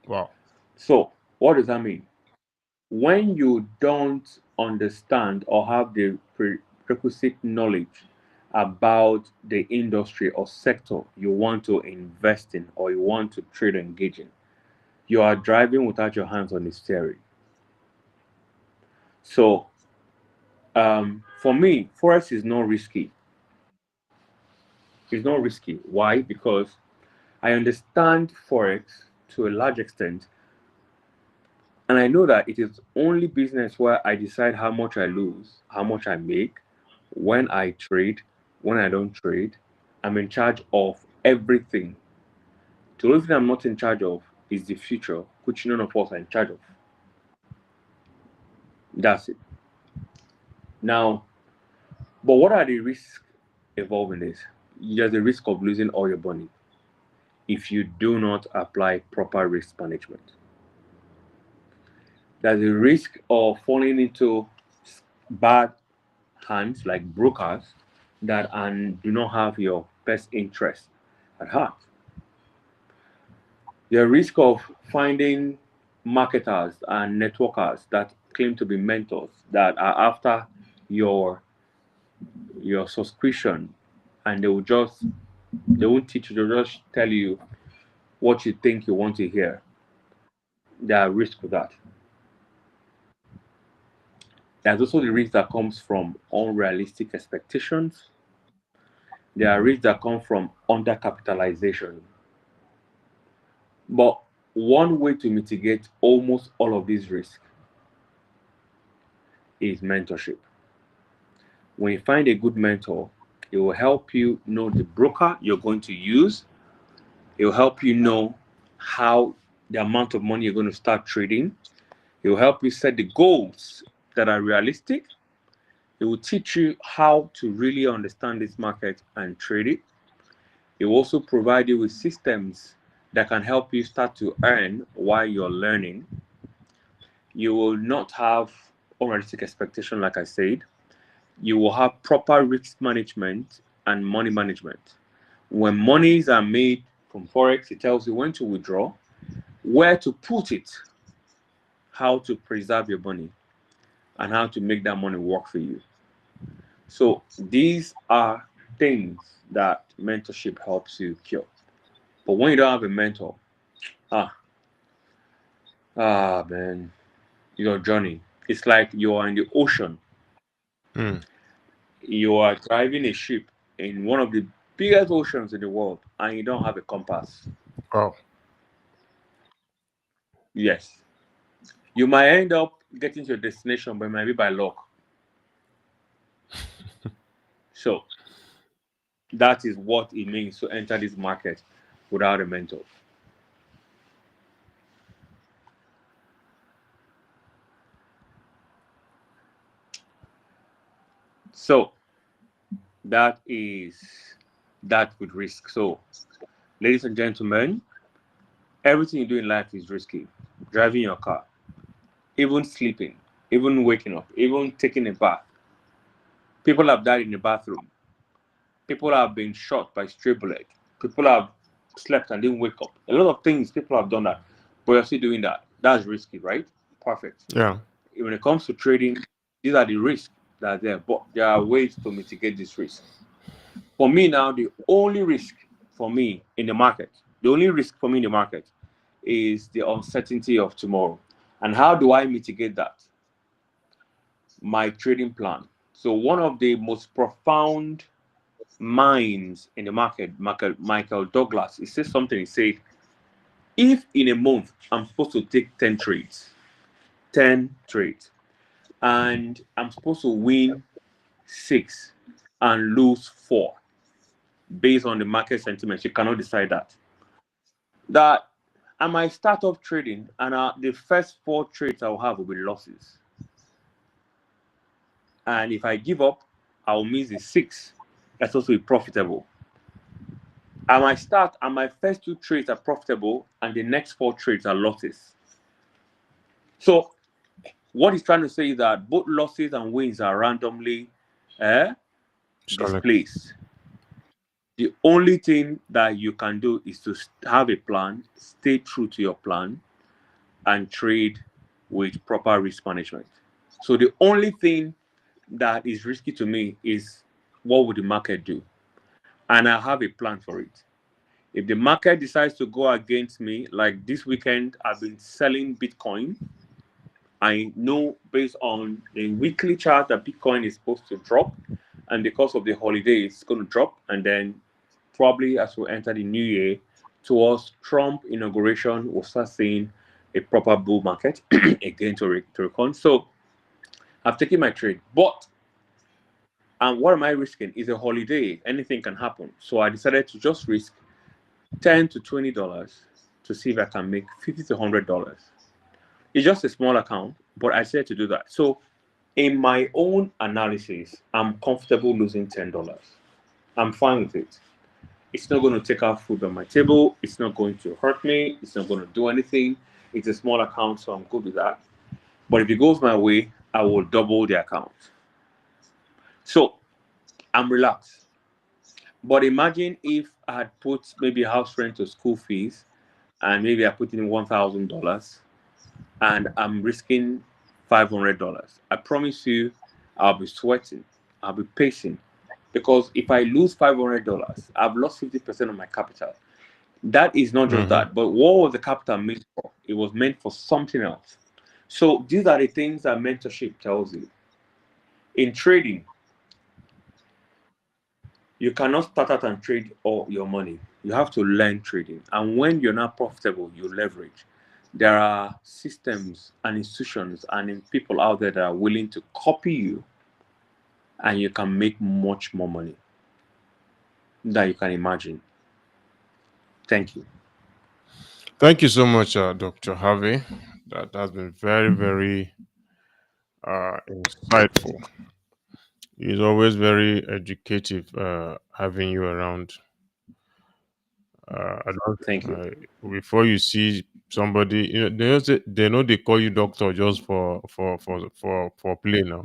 Wow. So, what does that mean? When you don't understand or have the prerequisite knowledge about the industry or sector you want to invest in or you want to trade or engage in, you are driving without your hands on the steering. So, for me, forex is not risky. It's not risky. Why? Because I understand forex to a large extent, and I know that it is only business where I decide how much I lose, how much I make, when I trade, when I don't trade. I'm in charge of everything. The only thing I'm not in charge of is the future, which none of us are in charge of. That's it. Now, but what are the risks involved in this? There's a risk of losing all your money if you do not apply proper risk management. There's a risk of falling into bad hands like brokers that and do not have your best interest at heart. The risk of finding marketers and networkers that claim to be mentors that are after your your subscription, and they won't teach you, they'll just tell you what you think you want to hear. There are risks with that. There's also the risk that comes from unrealistic expectations. There are risks that come from undercapitalization. But one way to mitigate almost all of these risks is mentorship. When you find a good mentor, it will help you know the broker you're going to use. It will help you know how the amount of money you're going to start trading. It will help you set the goals that are realistic. It will teach you how to really understand this market and trade it. It will also provide you with systems that can help you start to earn while you're learning. You will not have unrealistic expectation, like I said. You will have proper risk management and money management. When monies are made from Forex, it tells you when to withdraw, where to put it, how to preserve your money, and how to make that money work for you. So these are things that mentorship helps you cure. But when you don't have a mentor, ah, man, your journey. It's like you are in the ocean. Hmm. You are driving a ship in one of the biggest oceans in the world, and you don't have a compass. Wow. Yes, you might end up getting to your destination, but it might be by luck. So that is what it means to enter this market without a mentor. So that is that with risk. So, ladies and gentlemen, everything you do in life is risky. Driving your car, even sleeping, even waking up, even taking a bath. People have died in the bathroom. People have been shot by stray bullet. People have slept and didn't wake up. A lot of things people have done that, but you're still doing that. That's risky, right? Perfect. Yeah. When it comes to trading, these are the risks that are there, but there are ways to mitigate this risk. For me now, the only risk for me in the market, the only risk for me in the market is the uncertainty of tomorrow. And how do I mitigate that? My trading plan. So one of the most profound minds in the market, Michael Douglas, he says something. He said, if in a month I'm supposed to take 10 trades, 10 trades, and I'm supposed to win six and lose four based on the market sentiment, you cannot decide that. That I might start off trading, and the first four trades I'll have will be losses. And if I give up, I'll miss the six that's also profitable. I might start and my first two trades are profitable and the next four trades are losses. So what he's trying to say is that both losses and wins are randomly eh, Select. displaced. The only thing that you can do is to have a plan, stay true to your plan, and trade with proper risk management. So the only thing that is risky to me is what would the market do? And I have a plan for it. If the market decides to go against me, like this weekend, I've been selling Bitcoin. I know based on the weekly chart that Bitcoin is supposed to drop, and because of the holiday, it's going to drop. And then probably as we enter the new year, towards Trump inauguration, we'll start seeing a proper bull market again to recon. So I've taken my trade, but and what am I risking? Is a holiday. Anything can happen. So I decided to just risk $10 to $20 to see if I can make $50 to $100. It's just a small account, but I said to do that. So in my own analysis, I'm comfortable losing $10. I'm fine with it. It's not going to take out food on my table. It's not going to hurt me. It's not going to do anything. It's a small account, so I'm good with that. But if it goes my way, I will double the account. So I'm relaxed. But imagine if I had put maybe house rent or school fees, and maybe I put in $1,000 and I'm risking $500. I promise you, I'll be sweating, I'll be pacing, because if I lose $500, I've lost 50% of my capital. That is not just Mm-hmm. that, but what was the capital meant for? It was meant for something else. So these are the things that mentorship tells you. In trading, you cannot start out and trade all your money. You have to learn trading. And when you're not profitable, you leverage. There are systems and institutions and people out there that are willing to copy you, and you can make much more money than you can imagine. Thank you. Thank you so much, Dr. Harvey. That has been very, very insightful. It's always very educative having you around. I don't, Thank you. before you see somebody, they know they call you doctor just for play now.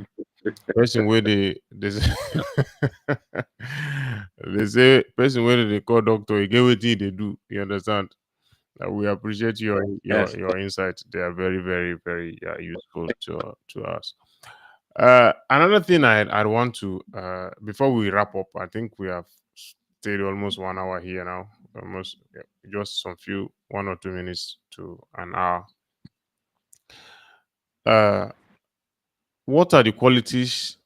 Person where they say, they say person where they call doctor, you get what they do. You understand? We appreciate Yes. your insights. They are very, very, very useful to us. Another thing I'd want to before we wrap up, I think we have stayed almost 1 hour here now. Almost just some few 1 or 2 minutes to an hour. Uh, what are the qualities?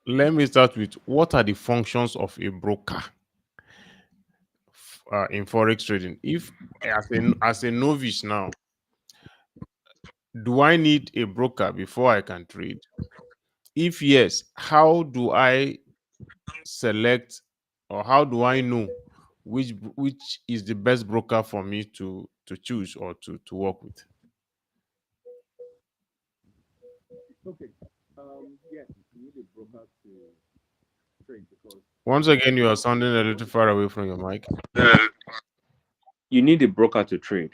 Let me start with what are the functions of a broker in forex trading? If as a novice now, do I need a broker before I can trade? If yes, how do I select or how do I know which is the best broker for me to choose or to work with? Okay. Yes. broker to trade because Once again, you are sounding a little far away from your mic. you need a broker to trade.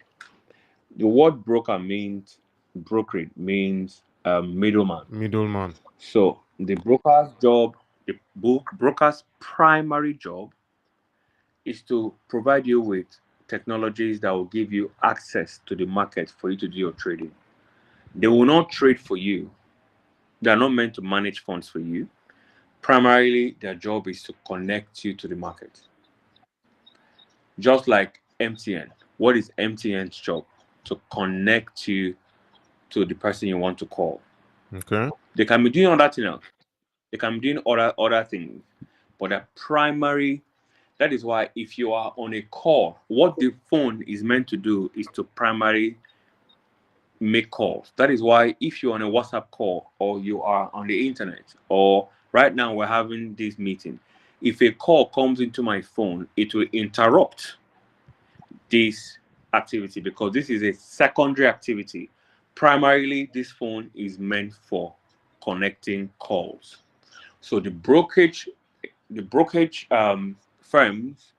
The word broker means brokerage means middleman. Middleman. So the broker's job, the broker's primary job is to provide you with technologies that will give you access to the market for you to do your trading. They will not trade for you. They are not meant to manage funds for you. Primarily, their job is to connect you to the market. Just like MTN. What is MTN's job? To connect you to the person you want to call. Okay. They can be doing other things. They can be doing other things, but the primary. That is why if you are on a call, what the phone is meant to do is to primarily make calls. That is why if you're on a WhatsApp call or you are on the internet or right now we're having this meeting, if a call comes into my phone, it will interrupt this activity because this is a secondary activity. Primarily, this phone is meant for connecting calls. So the brokerage firms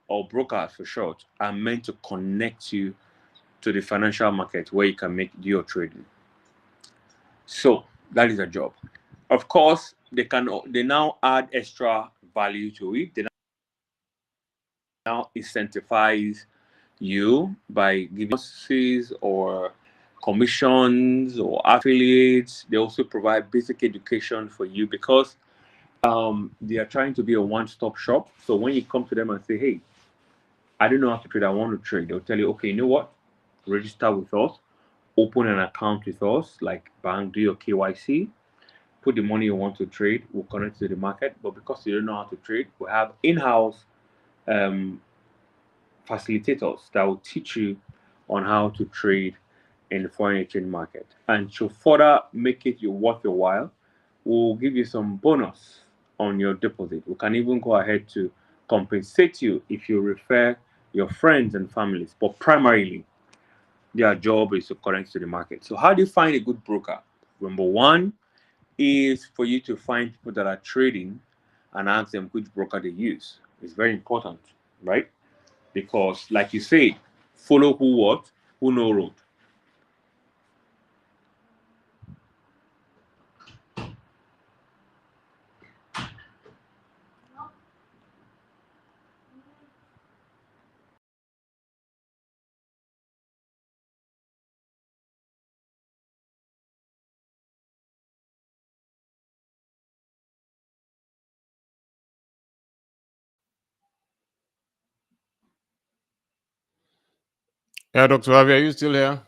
or brokers for short are meant to connect you to the financial market where you can make your trading. So that is a job. Of course, they now add extra value to it. They now incentivize you by giving bonuses or commissions or affiliates. They also provide basic education for you because they are trying to be a one-stop shop. So when you come to them and say, "Hey, I don't know how to trade. I want to trade," they'll tell you, "Okay, you know what? Register with us, open an account with us, like bank, do your KYC, put the money you want to trade. We'll connect to the market. But because you don't know how to trade, we have in-house um, facilitators that will teach you on how to trade in the foreign exchange market. And to further make it worth your while, we'll give you some bonus on your deposit. We can even go ahead to compensate you if you refer your friends and families. But primarily, their job is to connect to the market. So, how do you find a good broker? Number one is for you to find people that are trading and ask them which broker they use. It's very important, right? Because, like you say, follow who what, who know road. Yeah, Dr. Avi, are you still here?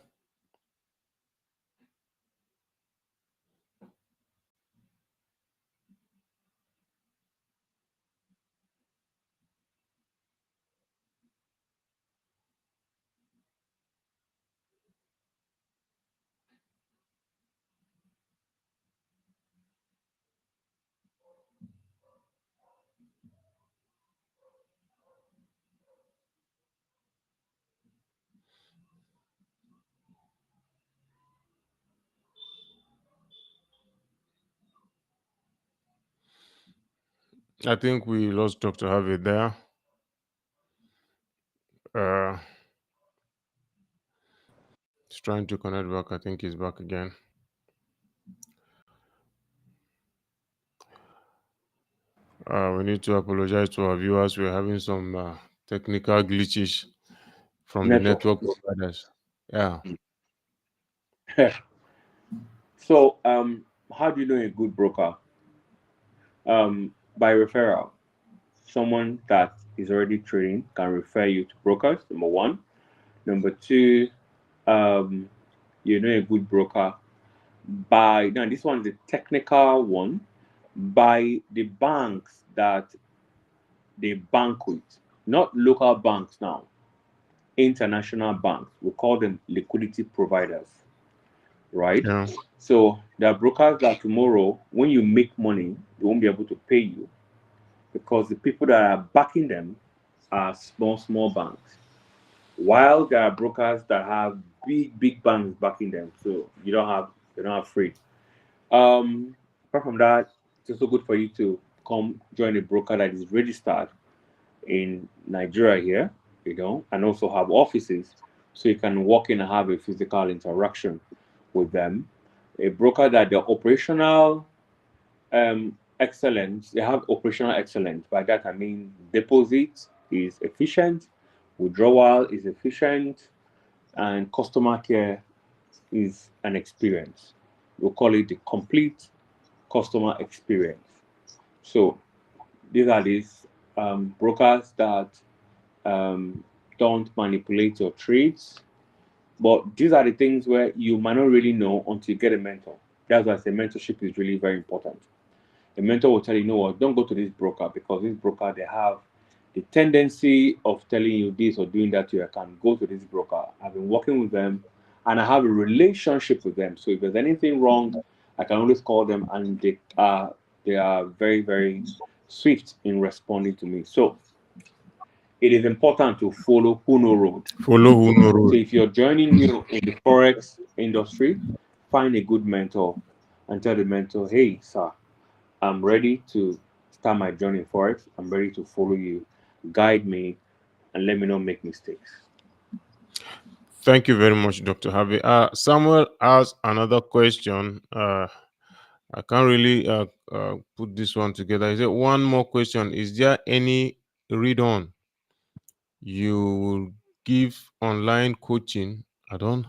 I think we lost Dr. Harvey there. Uh, he's trying to connect back. I think he's back again. We need to apologize to our viewers. We're having some technical glitches from the Network. network providers. Yeah. So, how do you know a good broker? By referral. Someone that is already trading can refer you to brokers. Number one. Number two, um, you know a good broker by now. This one is the technical one by the banks that they bank with, not local banks now, international banks. We call them liquidity providers, right? Yeah. So there are brokers that tomorrow, when you make money, they won't be able to pay you because the people that are backing them are small banks. While there are brokers that have big banks backing them, so you don't have free. Apart from that, It's also good for you to come join a broker that is registered in Nigeria here, and also have offices so you can walk in and have a physical interaction with them. A broker that the operational excellence, they have operational excellence. By that I mean deposit is efficient, withdrawal is efficient, and customer care is an experience. We'll call it the complete customer experience. So these are these brokers that um, don't manipulate your trades. But these are the things where you might not really know until you get a mentor. That's why I say mentorship is really very important. A mentor will tell you, what, don't go to this broker because this broker, they have the tendency of telling you this or doing that to your account. Go to this broker. I've been working with them and I have a relationship with them. So if there's anything wrong, I can always call them and they are very, very swift in responding to me. So it is important to follow who know road. Follow who no So road. if you're joining new in the Forex industry, find a good mentor and tell the mentor, hey, sir, I'm ready to start my journey in Forex. I'm ready to follow you. Guide me and let me not make mistakes. Thank you very much, Dr. Harvey. Samuel has another question. I can't really put this one together. Is it one more question? Is there any read on you will give online coaching? I don't.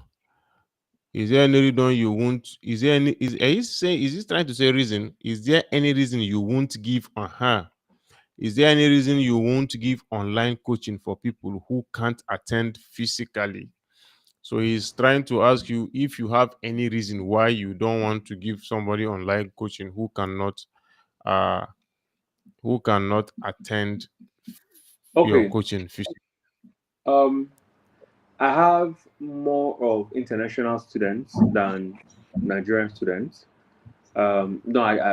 Is there any reason you won't? Is there any? Are you saying? Is this trying to say reason? Is there any reason you won't give on her? Is there any reason you won't give online coaching for people who can't attend physically? So he's trying to ask you if you have any reason why you don't want to give somebody online coaching uh who cannot attend your Okay. coaching physically. Um, I have more of international students than Nigerian students. No,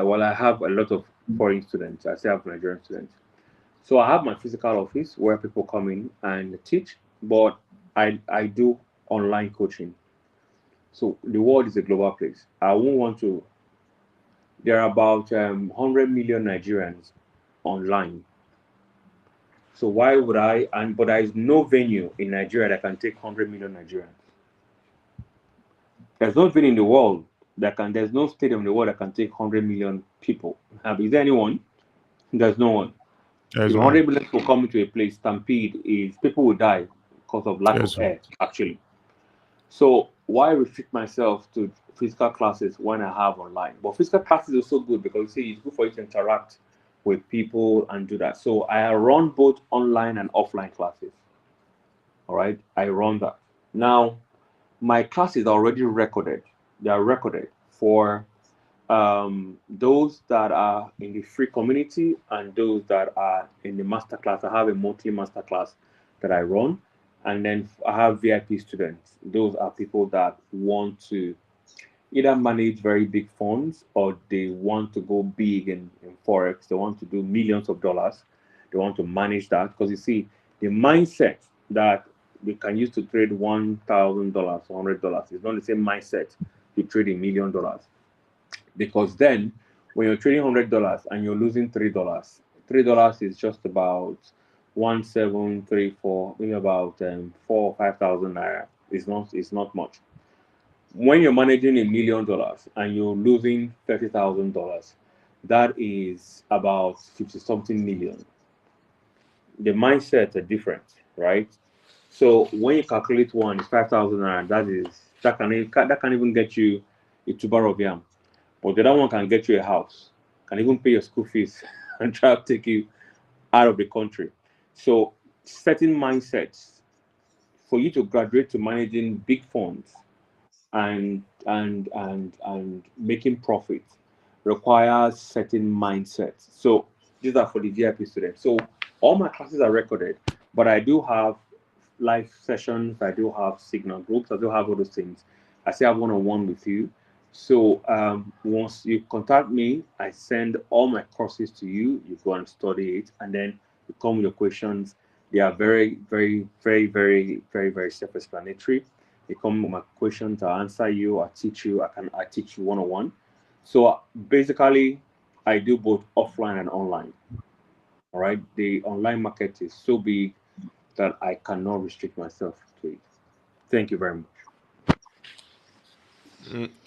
well, I have a lot of foreign students. I still have Nigerian students. So I have my physical office where people come in and teach, but I do online coaching. So the world is a global place. I won't want to. There are about 100 million Nigerians online. So why would I? And but there is no venue in Nigeria that can take 100 million Nigerians. There's no venue in the world that can. There's no stadium in the world that can take 100 million people. Is there anyone? There's no one. If There's no. 100 million people come into a place, stampede is people will die because of lack of There's no. air. Actually, so why restrict myself to physical classes when I have online? But physical classes are so good because you see it's good for you to interact with people and do that. So I run both online and offline classes. All right, I run that. Now my classes are already recorded. They are recorded for those that are in the free community and those that are in the master class. I have a monthly master class that I run, and then I have VIP students. Those are people that want to either manage very big funds or they want to go big in Forex. They want to do millions of dollars. They want to manage that because you see, the mindset that we can use to trade $1,000 or $100 is not the same mindset to trade $1 million, because then when you're trading $100 and you're losing $3 is just about 1,734, maybe about 4 or 5 thousand naira. It's not much. When you're managing $1 million and you're losing $30,000, that is about 50 something million. The mindsets are different, right? So when you calculate one, it's 5,000 naira. That can even get you a tuber of yam. But the other one can get you a house, can even pay your school fees and try to take you out of the country. So certain mindsets for you to graduate to managing big funds and making profit requires certain mindsets. So these are for the VIP students. So all my classes are recorded, but I do have live sessions, I do have signal groups, I do have all those things. I still have one-on-one with you. So once you contact me, I send all my courses to you. You go and study it, and then you come with your questions. They are very, very, very, very, very, very self-explanatory. You come with my questions, I answer you, I teach you, I teach you one-on-one. So basically, I do both offline and online. All right. The online market is so big that I cannot restrict myself to it. Thank you very much.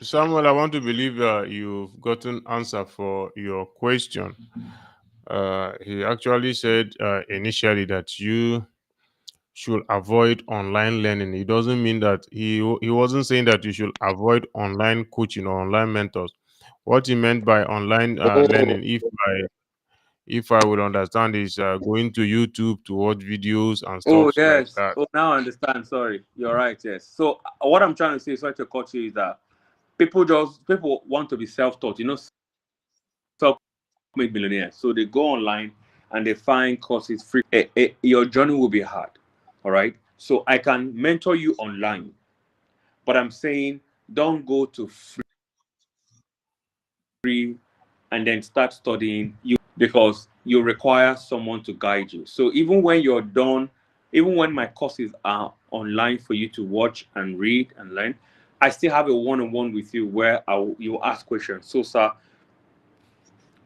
Samuel, I want to believe you've gotten answer for your question. He actually said initially that you should avoid online learning. It doesn't mean that he wasn't saying that you should avoid online coaching or online mentors. What he meant by online Oh, learning, if I would understand, is going to YouTube to watch videos and oh stuff like yes. that. Oh, now I understand. Sorry, you're right. Yes. So what I'm trying to say, sorry to cut you, is that people want to be self-taught. Self-made millionaires. So they go online and they find courses free. Your journey will be hard. All right. So I can mentor you online, but I'm saying don't go to free and then start studying you because you require someone to guide you. So even when you're done, even when my courses are online for you to watch and read and learn, I still have a one-on-one with you where you ask questions. So, sir,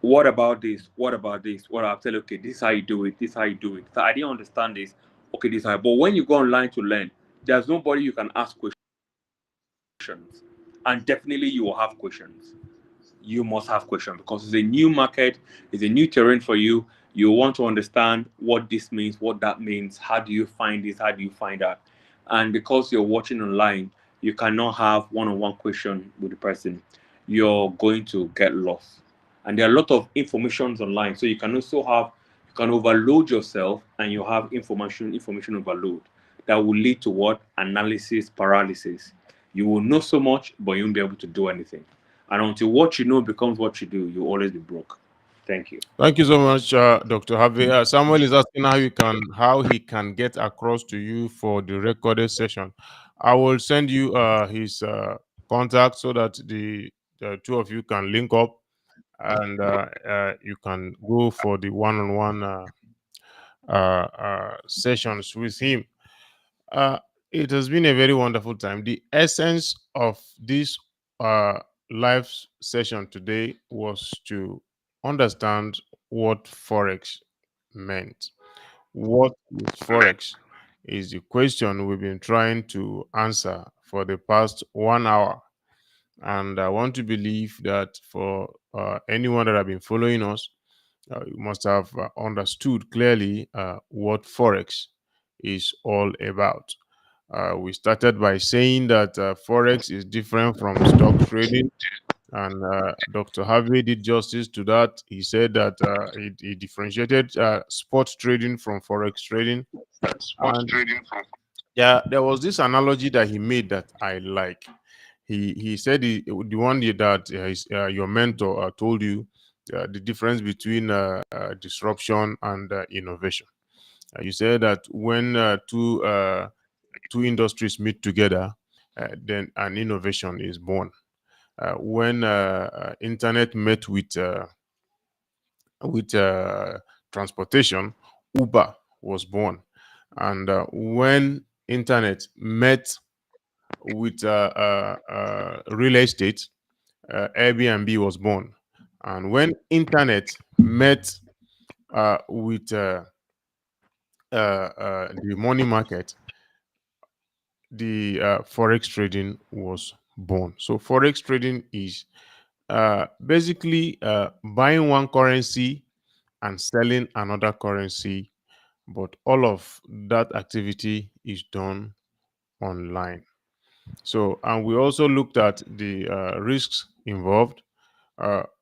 what about this? What about this? What I'll tell you, okay, this is how you do it. This is how you do it. So I didn't understand this. Okay, this is how. But when you go online to learn, there's nobody you can ask questions, and definitely you will have questions. You must have questions because it's a new market, it's a new terrain for you. You want to understand what this means, what that means. How do you find this? How do you find that? And because you're watching online, you cannot have one-on-one question with the person. You're going to get lost. And there are a lot of informations online, so you can also have you can overload yourself, and you have information overload that will lead to what analysis paralysis. You will know so much, but you won't be able to do anything. And until what you know becomes what you do, you'll always be broke. Thank you. Thank you so much, Dr. Harvey. Samuel is asking how he can get across to you for the recorded session. I will send you his contact so that the two of you can link up, and you can go for the one-on-one sessions with him. Uh, it has been a very wonderful time. The essence of this uh, live session today was to understand what Forex meant. What is Forex? Is the question we've been trying to answer for the past 1 hour. And I want to believe that for anyone that have been following us, you must have understood clearly what Forex is all about. We started by saying that Forex is different from stock trading, and Dr. Harvey did justice to that. He said that he differentiated spot trading from Forex trading. And yeah, there was this analogy that he made that I like. He said the one that your mentor told you the difference between disruption and innovation. You said that when two industries meet together, then an innovation is born. When internet met with transportation, Uber was born, and when internet met with real estate, Airbnb was born, and when internet met with the money market, the forex trading was born. So forex trading is basically buying one currency and selling another currency, but all of that activity is done online. So, and we also looked at the risks involved.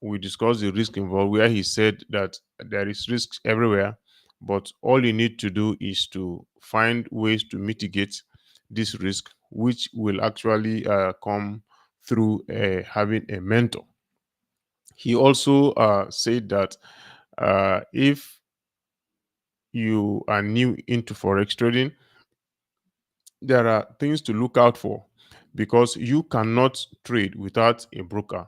We discussed the risk involved, where he said that there is risks everywhere, but all you need to do is to find ways to mitigate this risk, which will actually come through having a mentor. He also said that if you are new into forex trading, there are things to look out for because you cannot trade without a broker.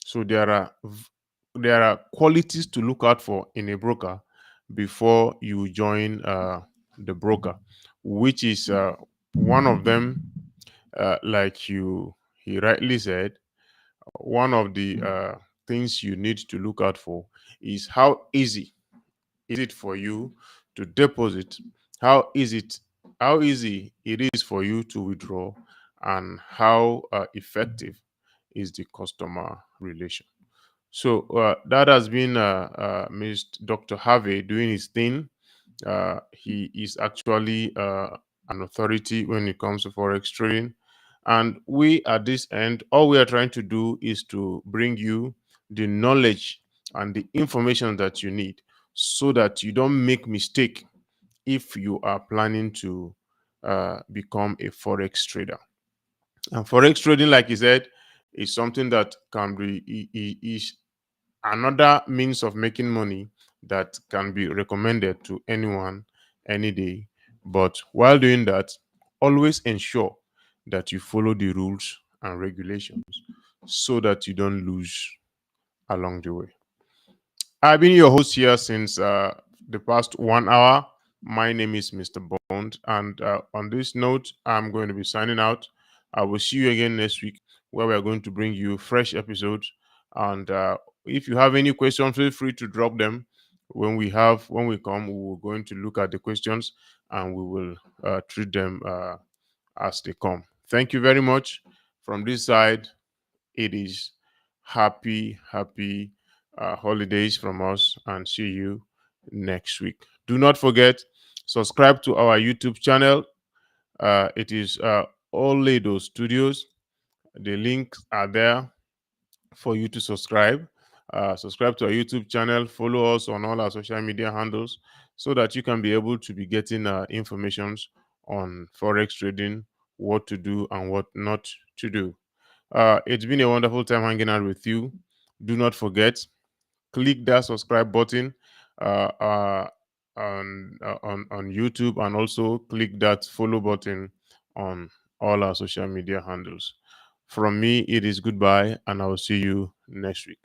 So there are qualities to look out for in a broker before you join the broker, which is one of them. Like you he rightly said, one of the things you need to look out for is how easy is it for you to deposit, how is it how easy it is for you to withdraw, and how effective is the customer relation. So that has been Mr. Dr. Harvey doing his thing. He is actually an authority when it comes to forex trading. And we at this end, all we are trying to do is to bring you the knowledge and the information that you need so that you don't make mistake if you are planning to become a forex trader. And forex trading, like you said, is something that can be is another means of making money that can be recommended to anyone any day. But while doing that, always ensure that you follow the rules and regulations so that you don't lose along the way. I've been your host here since the past 1 hour. My name is Mr. Bond, and on this note, I'm going to be signing out. I will see you again next week, where we are going to bring you fresh episodes. And if you have any questions, feel free to drop them. When we come, we will going to look at the questions and we will treat them as they come. Thank you very much. From this side, it is happy holidays from us, and see you next week. Do not forget, subscribe to our YouTube channel. It is Oledo Studios. The links are there for you to subscribe. Subscribe to our YouTube channel, follow us on all our social media handles so that you can be able to be getting informations on forex trading, what to do and what not to do. It's been a wonderful time hanging out with you. Do not forget, click that subscribe button uh, uh, on YouTube, and also click that follow button on all our social media handles. From me, it is goodbye, and I will see you next week.